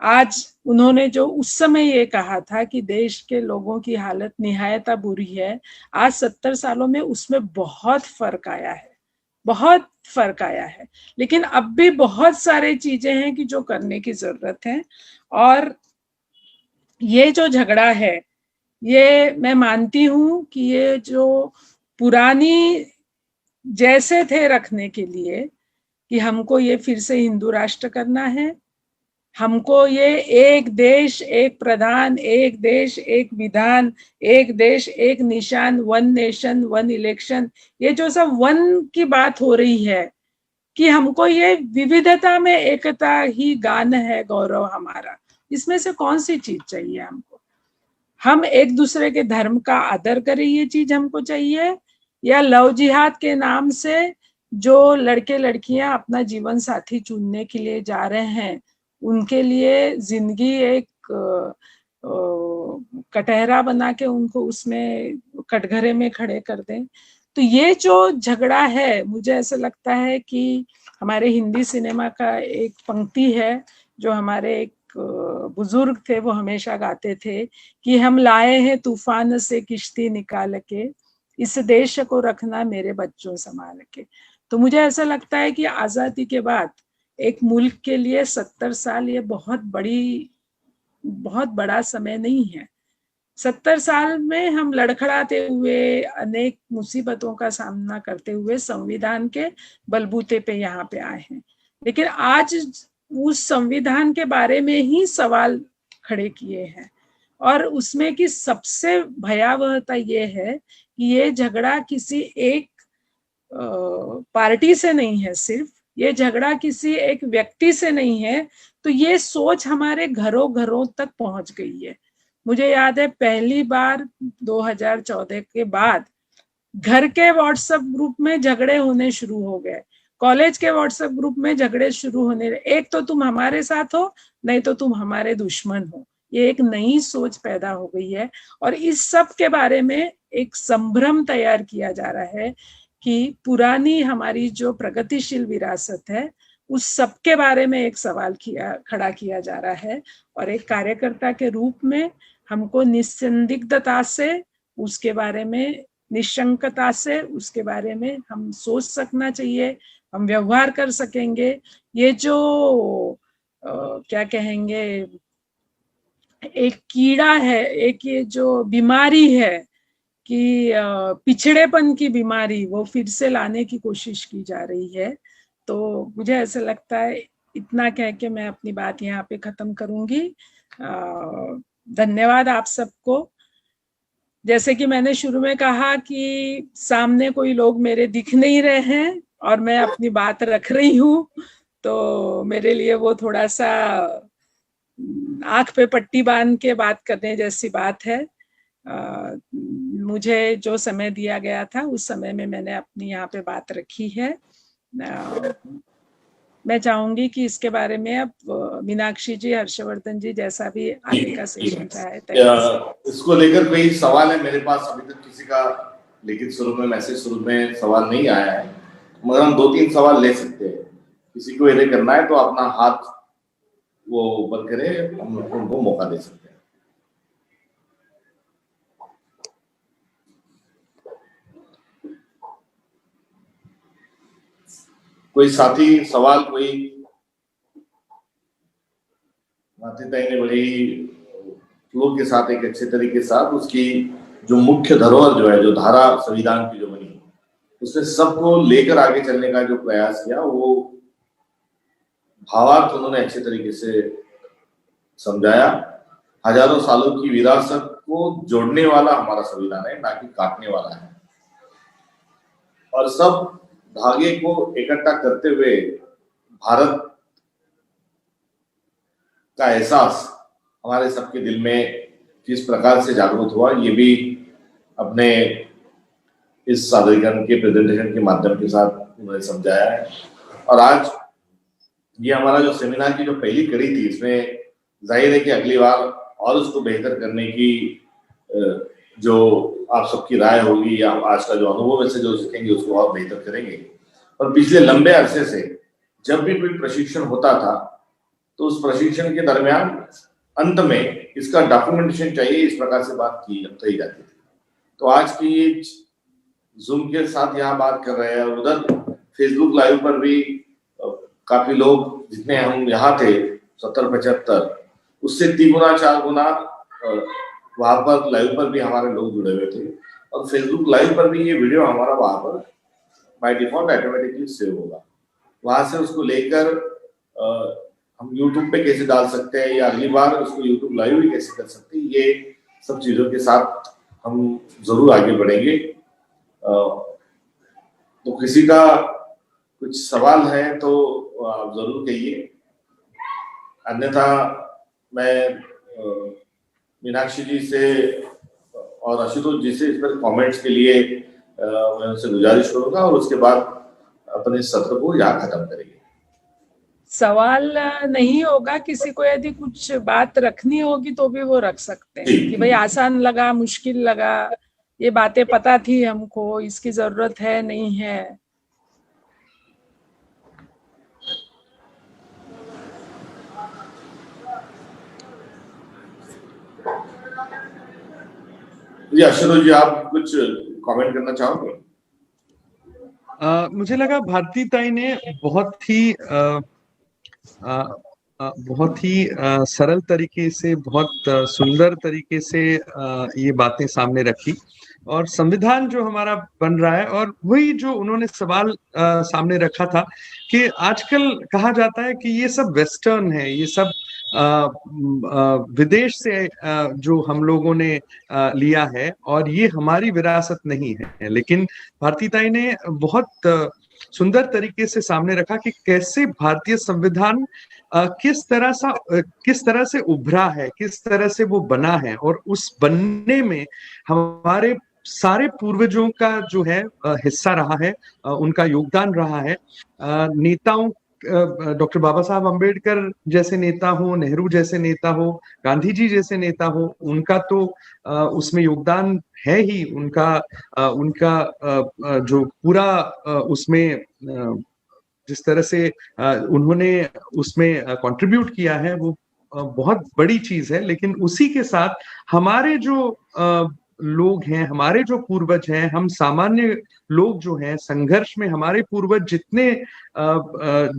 आज उन्होंने जो उस समय ये कहा था कि देश के लोगों की हालत निहायत बुरी है, आज 70 सालों में उसमें बहुत फर्क आया है, बहुत फर्क आया है। लेकिन अब भी बहुत सारे चीजें हैं कि जो करने की जरूरत है। और ये जो झगड़ा है, ये मैं मानती हूं कि ये जो पुरानी जैसे थे रखने के लिए, कि हमको ये फिर से हिंदू राष्ट्र करना है, हमको ये एक देश एक प्रधान, एक देश एक विधान, एक देश एक निशान, वन नेशन वन इलेक्शन, ये जो सब वन की बात हो रही है, कि हमको ये विविधता में एकता ही गान है गौरव हमारा, इसमें से कौन सी चीज चाहिए हमको? हम एक दूसरे के धर्म का आदर करें, ये चीज हमको चाहिए? या लव जिहाद के नाम से जो लड़के लड़कियां अपना जीवन साथी चुनने के लिए जा रहे हैं, उनके लिए जिंदगी एक कटहरा बना के उनको उसमें कटघरे में खड़े कर दें? तो ये जो झगड़ा है, मुझे ऐसा लगता है कि हमारे हिंदी सिनेमा का एक पंक्ति है जो हमारे एक बुजुर्ग थे, वो हमेशा गाते थे कि हम लाए हैं तूफान से किश्ती निकाल के, इस देश को रखना मेरे बच्चों संभाल के। तो मुझे ऐसा लगता है कि आजादी के बाद एक मुल्क के लिए 70 साल ये बहुत बड़ा समय नहीं है। 70 साल में हम लड़खड़ाते हुए, अनेक मुसीबतों का सामना करते हुए संविधान के बलबूते पे यहाँ पे आए हैं। लेकिन आज उस संविधान के बारे में ही सवाल खड़े किए हैं, और उसमें की सबसे भयावहता ये है कि ये झगड़ा किसी एक पार्टी से नहीं है, सिर्फ ये झगड़ा किसी एक व्यक्ति से नहीं है। तो ये सोच हमारे घरों घरों तक पहुंच गई है। मुझे याद है पहली बार 2014 के बाद घर के व्हाट्सएप ग्रुप में झगड़े होने शुरू हो गए, कॉलेज के व्हाट्सएप ग्रुप में झगड़े शुरू होने, एक तो तुम हमारे साथ हो, नहीं तो तुम हमारे दुश्मन हो। ये एक नई सोच पैदा हो गई है, और इस सब के बारे में एक संभ्रम तैयार किया जा रहा है कि पुरानी हमारी जो प्रगतिशील विरासत है, उस सब के बारे में एक सवाल खड़ा किया जा रहा है। और एक कार्यकर्ता के रूप में हमको निसंदिग्धता से उसके बारे में, निशंकता से उसके बारे में हम सोच सकना चाहिए, हम व्यवहार कर सकेंगे। ये जो क्या कहेंगे, एक कीड़ा है, एक ये जो बीमारी है कि पिछड़ेपन की बीमारी, वो फिर से लाने की कोशिश की जा रही है। तो मुझे ऐसा लगता है, इतना कह के मैं अपनी बात यहाँ पे खत्म करूंगी। धन्यवाद आप सबको। जैसे कि मैंने शुरू में कहा कि सामने कोई लोग मेरे दिख नहीं रहे हैं और मैं अपनी बात रख रही हूँ, तो मेरे लिए वो थोड़ा सा आंख पे पट्टी बांध के बात करने जैसी बात है। मुझे जो समय दिया गया था उस समय में मैंने अपनी यहाँ पे बात रखी है। मैं चाहूंगी कि इसके बारे में अब मीनाक्षी जी, हर्षवर्धन जी, जैसा भी आगे का सेशन चाहे। इसको लेकर कोई सवाल है मेरे पास? अभी तक किसी का लिखित स्वरूप में, मैसेज स्वरूप में सवाल नहीं आया है, मगर हम 2-3 सवाल ले सकते हैं। किसी को यदि करना है तो अपना हाथ वो ऊपर करे, हम उनको मौका दे सकते हैं। कोई साथी सवाल, कोई मातृताई ने बड़ी फ्लो के साथ, एक अच्छे तरीके के साथ उसकी जो मुख्य धरोहर जो है, जो धारा संविधान की जो बनी, उसमें सबको लेकर आगे चलने का जो प्रयास किया, वो भावार्थ उन्होंने अच्छे तरीके से समझाया। हजारों सालों की विरासत को जोड़ने वाला हमारा संविधान है, ना कि काटने वाला है। और सब धागे को इकट्ठा करते हुए भारत का एहसास हमारे सबके दिल में किस प्रकार से जागृत हुआ, ये भी अपने इस सादरीकरण के प्रेजेंटेशन के माध्यम के साथ उन्होंने समझाया है। और आज ये हमारा जो सेमिनार की जो पहली कड़ी थी, इसमें जाहिर है कि अगली बार और उसको बेहतर करने की जो आप सबकी राय होगी, या आज का जो अनुभव है से जो सीखेंगे उसको और बेहतर करेंगे। और पिछले लंबे अरसे से जब भी कोई प्रशिक्षण होता था, तो उस प्रशिक्षण के दरमियान अंत में इसका डॉक्यूमेंटेशन चाहिए, इस प्रकार से बात की जाती थी। तो आज की जूम के साथ यहाँ बात कर रहे हैं, उधर फेसबुक लाइव पर भी काफी लोग, जितने हम यहाँ थे 70-75, उससे 3 गुना 4 गुना वहां पर लाइव पर भी हमारे लोग जुड़े हुए थे। और फेसबुक लाइव पर भी ये वीडियो हमारा वहां पर बाय डिफॉल्ट ऑटोमेटिकली सेव होगा। वहां से उसको लेकर हम यूट्यूब पे कैसे डाल सकते हैं या अगली बार उसको यूट्यूब लाइव भी कैसे कर सकते हैं, ये सब चीजों के साथ हम जरूर आगे बढ़ेंगे। तो किसी का कुछ सवाल है तो आप जरूर कहिए, अन्यथा मैं मीनाक्षी जी से और आशुतोष जी से इस पर कमेंट्स के लिए मैं उनसे गुजारिश करूंगा और उसके बाद अपने सत्र को यहाँ खत्म करेंगे। सवाल नहीं होगा, किसी को यदि कुछ बात रखनी होगी तो भी वो रख सकते हैं कि भाई आसान लगा, मुश्किल लगा, ये बातें पता थी हमको, इसकी जरूरत है नहीं है। जी आशुतोष जी, आप कुछ कमेंट करना चाहोगे? मुझे लगा भारती ताई ने बहुत ही सरल तरीके से, बहुत सुंदर तरीके से ये बातें सामने रखी। और संविधान जो हमारा बन रहा है, और वही जो उन्होंने सवाल सामने रखा था कि आजकल कहा जाता है कि ये सब वेस्टर्न है, ये सब विदेश से जो हम लोगों ने लिया है और ये हमारी विरासत नहीं है। लेकिन भारती ताई ने बहुत सुंदर तरीके से सामने रखा कि कैसे भारतीय संविधान किस तरह से उभरा है, किस तरह से वो बना है, और उस बनने में हमारे सारे पूर्वजों का जो है हिस्सा रहा है, उनका योगदान रहा है। नेताओं, डॉक्टर बाबा साहब अम्बेडकर जैसे नेता हो, नेहरू जैसे नेता हो, गांधी जी जैसे नेता हो, उनका तो उसमें योगदान है ही। उनका जो पूरा उसमें जिस तरह से उन्होंने उसमें कंट्रीब्यूट किया है, वो बहुत बड़ी चीज है। लेकिन उसी के साथ हमारे जो लोग हैं, हमारे जो पूर्वज हैं, हम सामान्य लोग जो हैं, संघर्ष में हमारे पूर्वज जितने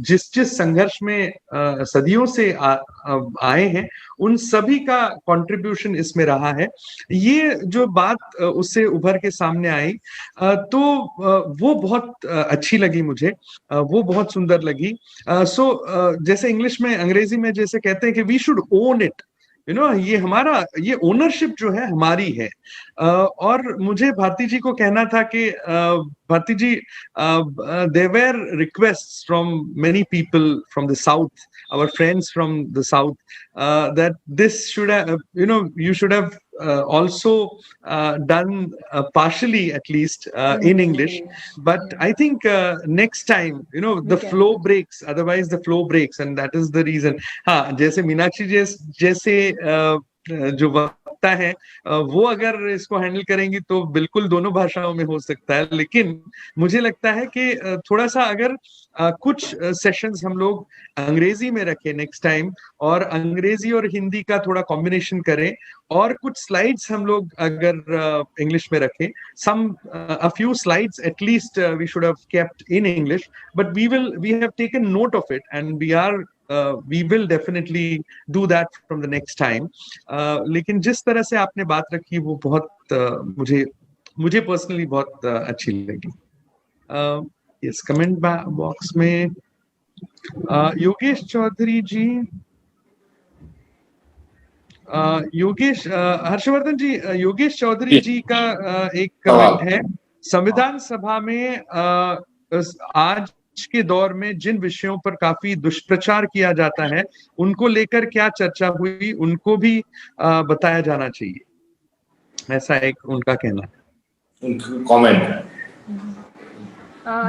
जिस संघर्ष में सदियों से आए हैं, उन सभी का कंट्रीब्यूशन इसमें रहा है। ये जो बात उससे उभर के सामने आई तो वो बहुत अच्छी लगी मुझे, वो बहुत सुंदर लगी। जैसे इंग्लिश में, अंग्रेजी में जैसे कहते हैं कि वी शुड ओन इट, ये हमारा, ये ओनरशिप जो है हमारी है। और मुझे भारती जी को कहना था कि भारती जी, there were requests from many people from the south, our friends from the south, that this should have, you should have also done partially at least in English. But I think next time, the flow breaks, otherwise the flow breaks, and that is the reason. हाँ, जैसे मीनाक्षी जैसे जो वक्ता है, वो अगर इसको handle करेंगी तो बिल्कुल दोनों भाषाओं में हो सकता है। लेकिन मुझे लगता है कि थोड़ा सा अगर कुछ सेशंस हम लोग अंग्रेजी में रखें नेक्स्ट टाइम, और अंग्रेजी और हिंदी का थोड़ा कॉम्बिनेशन करें, और कुछ स्लाइड्स हम लोग अगर इंग्लिश में रखें, a few slides at least we should have kept in English, but we have taken note of it, and we will definitely do that from the next time. लेकिन जिस तरह से आपने बात रखी वो बहुत मुझे पर्सनली बहुत अच्छी लगी। इस कमेंट बॉक्स में योगेश चौधरी जी, हर्षवर्धन जी, योगेश चौधरी जी का एक कमेंट है, संविधान सभा में आज के दौर में जिन विषयों पर काफी दुष्प्रचार किया जाता है, उनको लेकर क्या चर्चा हुई, उनको भी बताया जाना चाहिए, ऐसा एक उनका कहना है, कमेंट है।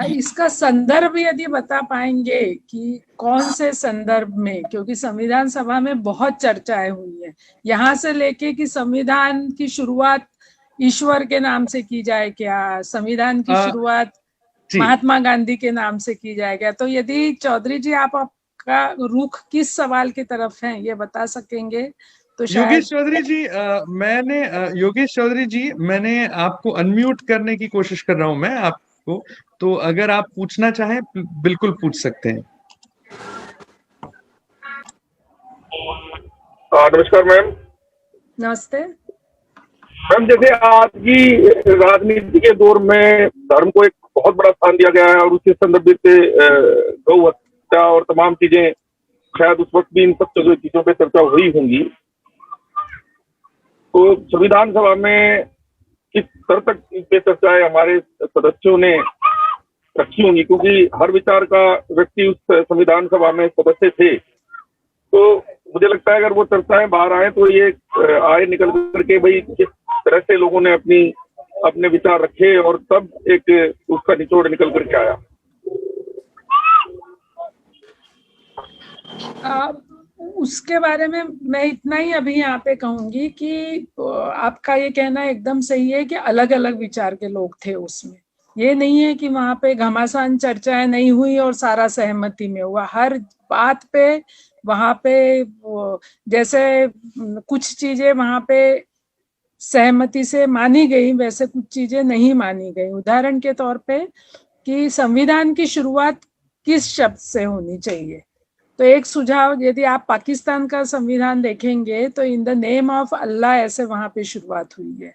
इसका संदर्भ यदि बता पाएंगे कि कौन से संदर्भ में, क्योंकि संविधान सभा में बहुत चर्चाएं हुई है, यहाँ से लेके कि संविधान की शुरुआत ईश्वर के नाम से की जाए क्या, संविधान की शुरुआत महात्मा गांधी के नाम से की जाए क्या। तो यदि चौधरी जी आपका रुख किस सवाल की तरफ है ये बता सकेंगे तो शायद। योगेश चौधरी जी, मैंने आपको अनम्यूट करने की कोशिश कर रहा हूं, मैं आप आपको, तो अगर आप पूछना चाहें बिल्कुल पूछ सकते हैं। नमस्कार मैम। नमस्ते मैम, जैसे आज की राजनीति के दौर में धर्म को एक बहुत बड़ा स्थान दिया गया है और उससे संदर्भित गौ हत्या और तमाम चीजें, शायद उस वक्त भी इन सब चीजों पे चर्चा हुई होंगी। तो संविधान सभा में किस स्तर तक इन पे चर्चाएं हमारे सदस्यों ने रखी होंगी, क्योंकि हर विचार का व्यक्ति उस संविधान सभा में सदस्य थे। तो मुझे लगता है अगर वो चर्चाएं बाहर आए तो ये आए निकल करके भाई किस तरह से लोगों ने अपने विचार रखे और तब एक उसका निचोड़ निकल करके आया। उसके बारे में मैं इतना ही अभी यहाँ पे कहूंगी कि आपका ये कहना एकदम सही है कि अलग अलग विचार के लोग थे उसमें। ये नहीं है कि वहां पे घमासान चर्चाएं नहीं हुई और सारा सहमति में हुआ। हर बात पे वहां पे जैसे कुछ चीजें वहां पे सहमति से मानी गई, वैसे कुछ चीजें नहीं मानी गई। उदाहरण के तौर पे कि संविधान की शुरुआत किस शब्द से होनी चाहिए, तो एक सुझाव, यदि आप पाकिस्तान का संविधान देखेंगे तो इन द नेम ऑफ अल्लाह ऐसे वहां पे शुरुआत हुई है।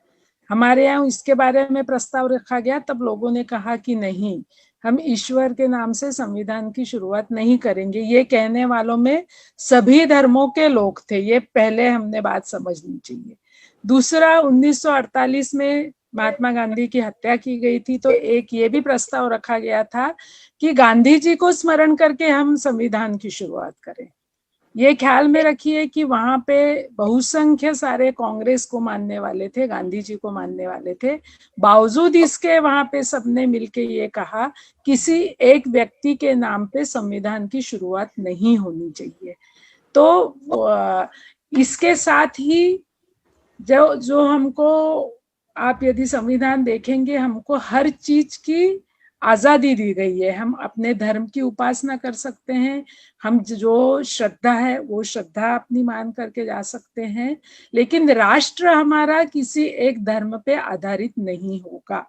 हमारे यहाँ इसके बारे में प्रस्ताव रखा गया, तब लोगों ने कहा कि नहीं, हम ईश्वर के नाम से संविधान की शुरुआत नहीं करेंगे। ये कहने वालों में सभी धर्मों के लोग थे, ये पहले हमने बात समझनी चाहिए। दूसरा, 1948 में महात्मा गांधी की हत्या की गई थी, तो एक ये भी प्रस्ताव रखा गया था कि गांधी जी को स्मरण करके हम संविधान की शुरुआत करें। ये ख्याल में रखिए कि वहां पे बहुसंख्य सारे कांग्रेस को मानने वाले थे, गांधी जी को मानने वाले थे। बावजूद इसके वहां पे सबने मिलके ये कहा किसी एक व्यक्ति के नाम पे संविधान की शुरुआत नहीं होनी चाहिए। तो इसके साथ ही जो हमको, आप यदि संविधान देखेंगे, हमको हर चीज की आजादी दी गई है। हम अपने धर्म की उपासना कर सकते हैं, हम जो श्रद्धा है वो श्रद्धा अपनी मान करके जा सकते हैं, लेकिन राष्ट्र हमारा किसी एक धर्म पे आधारित नहीं होगा।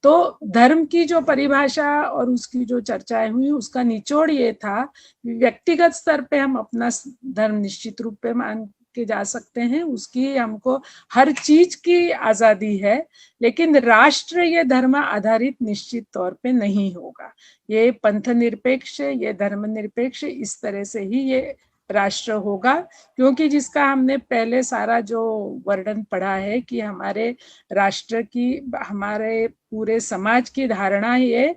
तो धर्म की जो परिभाषा और उसकी जो चर्चाएं हुई, उसका निचोड़ ये था, व्यक्तिगत स्तर पे हम अपना धर्म निश्चित रूप पे मान के जा सकते हैं, उसकी हमको हर चीज की आजादी है, लेकिन राष्ट्र ये धर्म आधारित निश्चित तौर पे नहीं होगा। ये पंथ निरपेक्ष, ये धर्म निरपेक्ष, इस तरह से ही ये राष्ट्र होगा। क्योंकि जिसका हमने पहले सारा जो वर्णन पढ़ा है कि हमारे राष्ट्र की, हमारे पूरे समाज की धारणा ये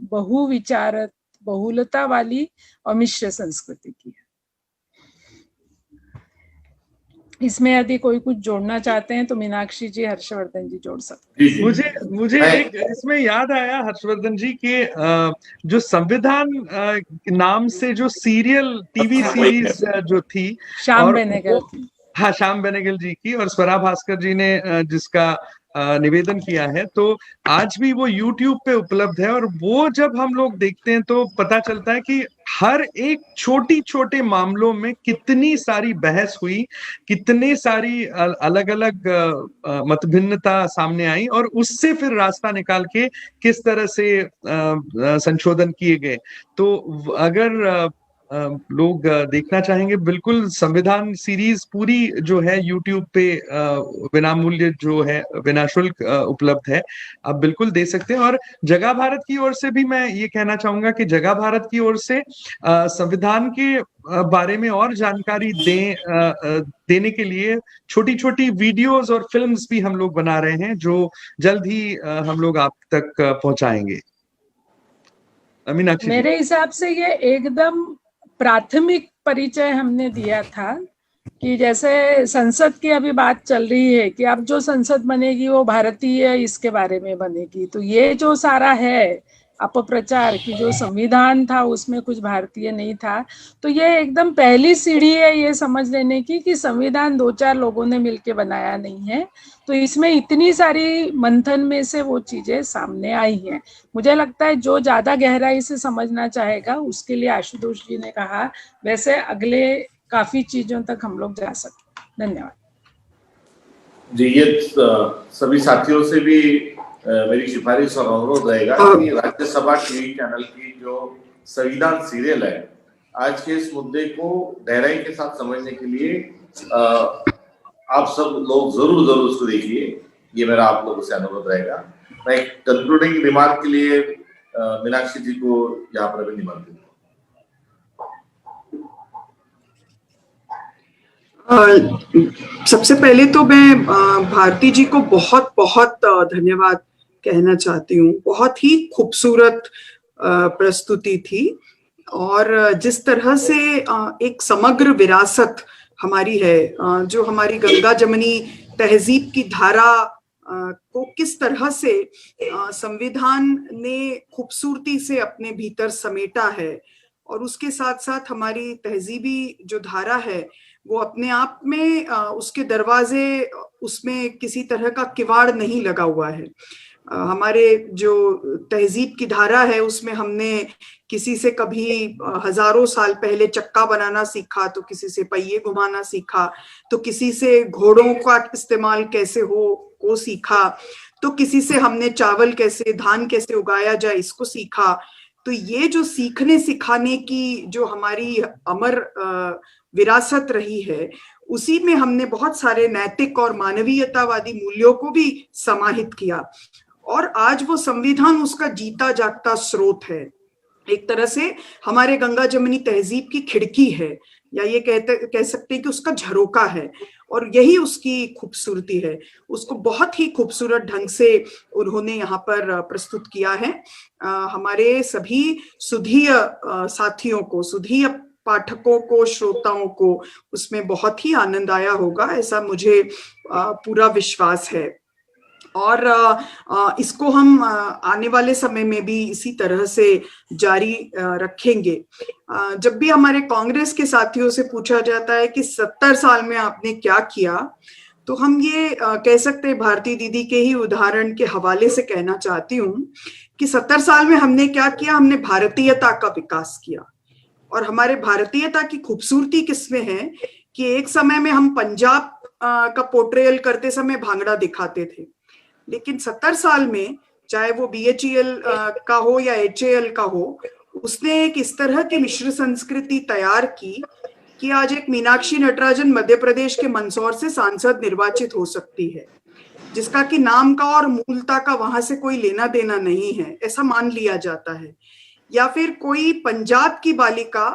बहुविचार, बहुलता वाली और मिश्र संस्कृति की है। इसमें यदि कोई कुछ जोड़ना चाहते हैं तो मीनाक्षी जी, हर्षवर्धन जी जोड़ सकते हैं। मुझे एक इसमें याद आया हर्षवर्धन जी के जो संविधान नाम से जो सीरियल टीवी सीरीज जो थी, श्याम बेनेगल की, हाँ श्याम बेनेगल जी की, और स्वरा भास्कर जी ने जिसका निवेदन किया है, तो आज भी वो YouTube पे उपलब्ध है। और वो जब हम लोग देखते हैं तो पता चलता है कि हर एक छोटी छोटे मामलों में कितनी सारी बहस हुई, कितनी सारी अलग अलग मतभिन्नता सामने आई, और उससे फिर रास्ता निकाल के किस तरह से संशोधन किए गए। तो अगर लोग देखना चाहेंगे, बिल्कुल संविधान सीरीज पूरी जो है YouTube पे बिना मूल्य जो है, बिना शुल्क उपलब्ध है, आप बिल्कुल दे सकते हैं। और जगह भारत की ओर से भी मैं ये कहना चाहूंगा कि जगह भारत की ओर से संविधान के बारे में और जानकारी देने के लिए छोटी छोटी वीडियोस और फिल्म्स भी हम लोग बना रहे हैं, जो जल्द ही हम लोग आप तक पहुंचाएंगे। मीनाक्षी, मेरे हिसाब से ये एकदम प्राथमिक परिचय हमने दिया था कि जैसे संसद की अभी बात चल रही है कि अब जो संसद बनेगी वो भारतीय इसके बारे में बनेगी, तो ये जो सारा है अपप्रचार की, जो संविधान था उसमें कुछ भारतीय नहीं था, तो ये एकदम पहली सीढ़ी है ये समझ लेने की कि संविधान दो चार लोगों ने मिलके बनाया नहीं है। तो इसमें इतनी सारी मंथन में से वो चीजें सामने आई हैं। मुझे लगता है जो ज्यादा गहराई से समझना चाहेगा उसके लिए आशुतोष जी ने कहा, वैसे अगले काफी चीजों तक हम लोग जा सकते हैं। धन्यवाद जी। ये सभी साथियों से भी मेरी सिफारिश और अनुरोध रहेगा कि राज्यसभा टीवी चैनल की जो संविधान सीरियल है, आज के इस मुद्दे को गहराई के साथ समझने के लिए आप सब लोग जरूर उसको देखिए। ये मेरा आप लोगों से अनुरोध रहेगा। मैं एक कंक्लूडिंग रिमार्क के लिए मीनाक्षी जी को यहाँ पर भी निमंत्रित हूँ। सबसे पहले तो मैं भारती जी को बहुत बहुत धन्यवाद कहना चाहती हूँ। बहुत ही खूबसूरत प्रस्तुति थी और जिस तरह से एक समग्र विरासत हमारी है, जो हमारी गंगा जमनी तहजीब की धारा को किस तरह से संविधान ने खूबसूरती से अपने भीतर समेटा है और उसके साथ साथ हमारी तहजीबी जो धारा है वो अपने आप में उसके दरवाजे, उसमें किसी तरह का किवाड़ नहीं लगा हुआ है। हमारे जो तहजीब की धारा है उसमें हमने किसी से कभी हजारों साल पहले चक्का बनाना सीखा, तो किसी से पहिए घुमाना सीखा, तो किसी से घोड़ों का इस्तेमाल कैसे हो सीखा, तो किसी से हमने चावल कैसे, धान कैसे उगाया जाए इसको सीखा। तो ये जो सीखने सिखाने की जो हमारी अमर विरासत रही है, उसी में हमने बहुत सारे नैतिक और मानवीयतावादी मूल्यों को भी समाहित किया और आज वो संविधान उसका जीता जागता स्रोत है। एक तरह से हमारे गंगा जमनी तहजीब की खिड़की है, या ये कह सकते हैं कि उसका झरोका है और यही उसकी खूबसूरती है। उसको बहुत ही खूबसूरत ढंग से उन्होंने यहाँ पर प्रस्तुत किया है। हमारे सभी सुधीय साथियों को, सुधीय पाठकों को, श्रोताओं को उसमें बहुत ही आनंद आया होगा, ऐसा मुझे पूरा विश्वास है। और इसको हम आने वाले समय में भी इसी तरह से जारी रखेंगे। जब भी हमारे कांग्रेस के साथियों से पूछा जाता है कि 70 साल में आपने क्या किया, तो हम ये कह सकते हैं, भारती दीदी के ही उदाहरण के हवाले से कहना चाहती हूँ कि 70 साल में हमने क्या किया, हमने भारतीयता का विकास किया। और हमारे भारतीयता की खूबसूरती किसमें है कि एक समय में हम पंजाब का पोर्ट्रेयल करते समय भांगड़ा दिखाते थे, लेकिन 70 साल में, चाहे वो BHEL का हो या HAL का हो, उसने एक इस तरह की मिश्र संस्कृति तैयार की कि आज एक मीनाक्षी नटराजन मध्य प्रदेश के मंदसौर से सांसद निर्वाचित हो सकती है, जिसका कि नाम का और मूलता का वहां से कोई लेना देना नहीं है, ऐसा मान लिया जाता है। या फिर कोई पंजाब की बालिका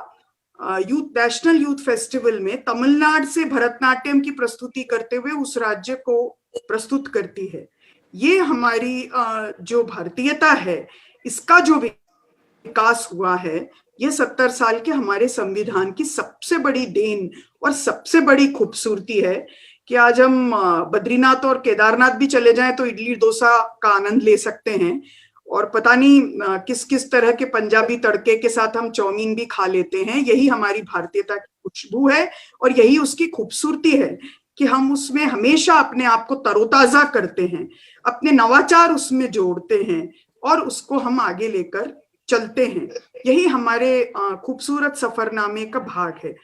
नेशनल यूथ फेस्टिवल में तमिलनाडु से भरतनाट्यम की प्रस्तुति करते हुए उस राज्य को प्रस्तुत करती है। ये हमारी जो भारतीयता है, इसका जो विकास हुआ है, ये 70 साल के हमारे संविधान की सबसे बड़ी देन और सबसे बड़ी खूबसूरती है कि आज हम बद्रीनाथ और केदारनाथ भी चले जाएं तो इडली डोसा का आनंद ले सकते हैं, और पता नहीं किस किस तरह के पंजाबी तड़के के साथ हम चाउमीन भी खा लेते हैं। यही हमारी भारतीयता की खुशबू है और यही उसकी खूबसूरती है कि हम उसमें हमेशा अपने आप को तरोताजा करते हैं, अपने नवाचार उसमें जोड़ते हैं और उसको हम आगे लेकर चलते हैं। यही हमारे खूबसूरत सफरनामे का भाग है।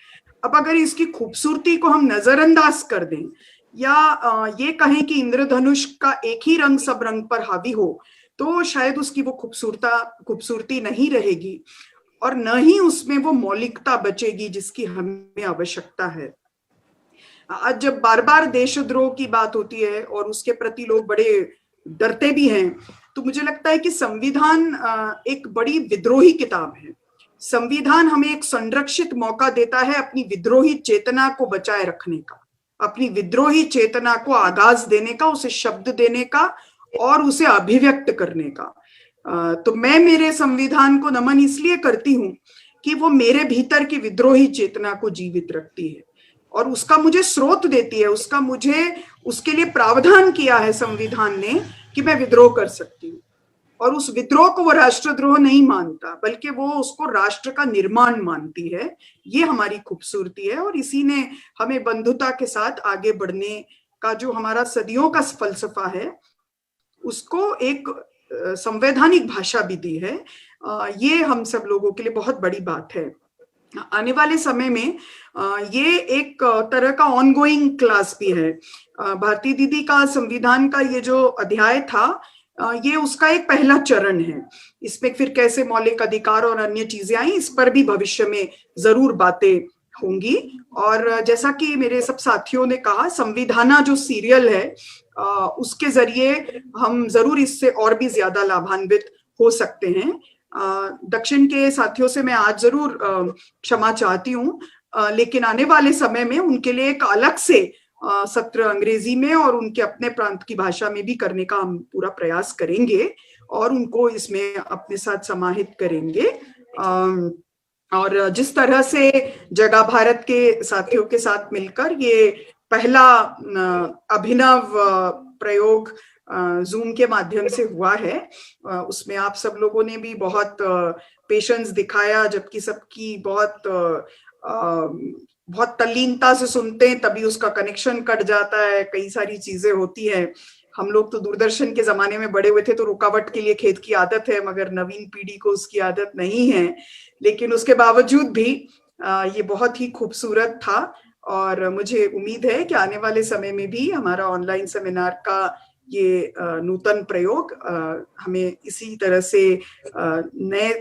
अब अगर इसकी खूबसूरती को हम नजरअंदाज कर दें या ये कहें कि इंद्रधनुष का एक ही रंग सब रंग पर हावी हो, तो शायद उसकी वो खूबसूरती नहीं रहेगी और न ही उसमें वो मौलिकता बचेगी जिसकी हमें आवश्यकता है। आज जब बार बार देशद्रोह की बात होती है और उसके प्रति लोग बड़े डरते भी हैं, तो मुझे लगता है कि संविधान एक बड़ी विद्रोही किताब है। संविधान हमें एक संरक्षित मौका देता है अपनी विद्रोही चेतना को बचाए रखने का, अपनी विद्रोही चेतना को आगाज देने का, उसे शब्द देने का और उसे अभिव्यक्त करने का। तो मैं मेरे संविधान को नमन इसलिए करती हूँ कि वो मेरे भीतर की विद्रोही चेतना को जीवित रखती है और उसका मुझे स्रोत देती है, उसका मुझे उसके लिए प्रावधान किया है संविधान ने कि मैं विद्रोह कर सकती हूँ। और उस विद्रोह को वो राष्ट्रद्रोह नहीं मानता, बल्कि वो उसको राष्ट्र का निर्माण मानती है। ये हमारी खूबसूरती है और इसी ने हमें बंधुता के साथ आगे बढ़ने का जो हमारा सदियों का फलसफा है, उसको एक संवैधानिक भाषा भी दी है। ये हम सब लोगों के लिए बहुत बड़ी बात है। आने वाले समय में ये एक तरह का ऑनगोइंग क्लास भी है। भारती दीदी का संविधान का ये जो अध्याय था, ये उसका एक पहला चरण है। इसमें फिर कैसे मौलिक अधिकार और अन्य चीजें आई, इस पर भी भविष्य में जरूर बातें होंगी। और जैसा कि मेरे सब साथियों ने कहा, संविधाना जो सीरियल है उसके जरिए हम जरूर इससे और भी ज्यादा लाभान्वित हो सकते हैं। दक्षिण के साथियों से मैं आज जरूर क्षमा चाहती हूँ, लेकिन आने वाले समय में उनके लिए एक अलग से सत्र अंग्रेजी में और उनके अपने प्रांत की भाषा में भी करने का हम पूरा प्रयास करेंगे और उनको इसमें अपने साथ समाहित करेंगे। और जिस तरह से जगह भारत के साथियों के साथ मिलकर ये पहला अभिनव प्रयोग जूम के माध्यम से हुआ है, उसमें आप सब लोगों ने भी बहुत पेशेंस दिखाया, जबकि सबकी बहुत तल्लीनता से सुनते हैं, तभी उसका कनेक्शन कट जाता है, कई सारी चीजें होती हैं। हम लोग तो दूरदर्शन के जमाने में बड़े हुए थे तो रुकावट के लिए खेत की आदत है, मगर नवीन पीढ़ी को उसकी आदत नहीं है। लेकिन उसके बावजूद भी ये बहुत ही खूबसूरत था और मुझे उम्मीद है कि आने वाले समय में भी हमारा ऑनलाइन सेमिनार का ये नूतन प्रयोग हमें इसी तरह से नए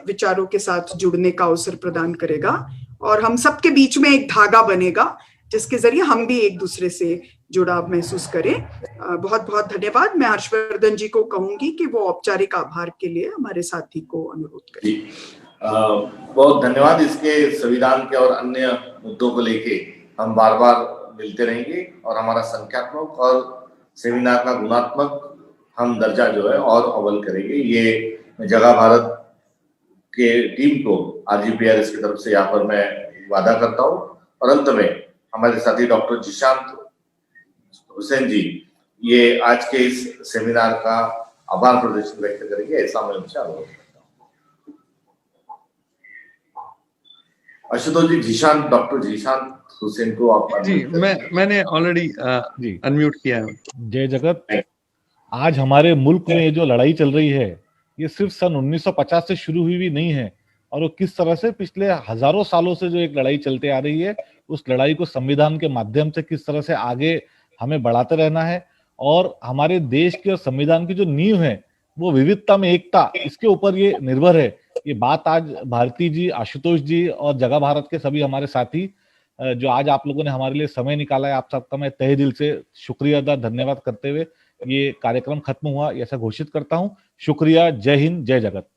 विचारों के साथ जुड़ने का अवसर प्रदान करेगा और हम सबके बीच में एक धागा बनेगा जिसके जरिए हम भी एक दूसरे से जुड़ाव महसूस करें। बहुत बहुत धन्यवाद। मैं हर्षवर्धन जी को कहूंगी कि वो औपचारिक आभार के लिए हमारे साथी को अनुरोध करें। बहुत धन्यवाद। इसके संविधान के और अन्य मुद्दों को लेके हम बार बार मिलते रहेंगे और हमारा संख्यात्मक और सेमिनार का गुणात्मक हम दर्जा जो है और अव्वल करेंगे। ये जगह भारत के टीम को RGPRS की तरफ से यहाँ पर मैं वादा करता हूँ। और अंत में हमारे साथी डॉक्टर जिशांत हुसैन जी ये आज के इस सेमिनार का आभार प्रदर्शन व्यक्त करेंगे, ऐसा मैं उनसे अनुरोध करता हूँ। आशुतोष जी, डॉक्टर जिशांत हुसैन को आप जी मैंने ऑलरेडी अनम्यूट किया है। जय जगत। आज हमारे मुल्क में जो लड़ाई चल रही है ये सिर्फ सन 1950 से शुरू हुई भी नहीं है और वो किस तरह से पिछले हजारों सालों से जो एक लड़ाई चलते आ रही है, उस लड़ाई को संविधान के माध्यम से किस तरह से आगे हमें बढ़ाते रहना है। और हमारे देश के और संविधान की जो नींव है वो विविधता में एकता, इसके ऊपर ये निर्भर है। ये बात आज भारती जी, आशुतोष जी और जगह भारत के सभी हमारे साथी जो आज आप लोगों ने हमारे लिए समय निकाला है, आप सबका मैं तहे दिल से शुक्रिया अदा धन्यवाद करते हुए ये कार्यक्रम खत्म हुआ ऐसा घोषित करता हूं। शुक्रिया। जय हिंद, जय जगत।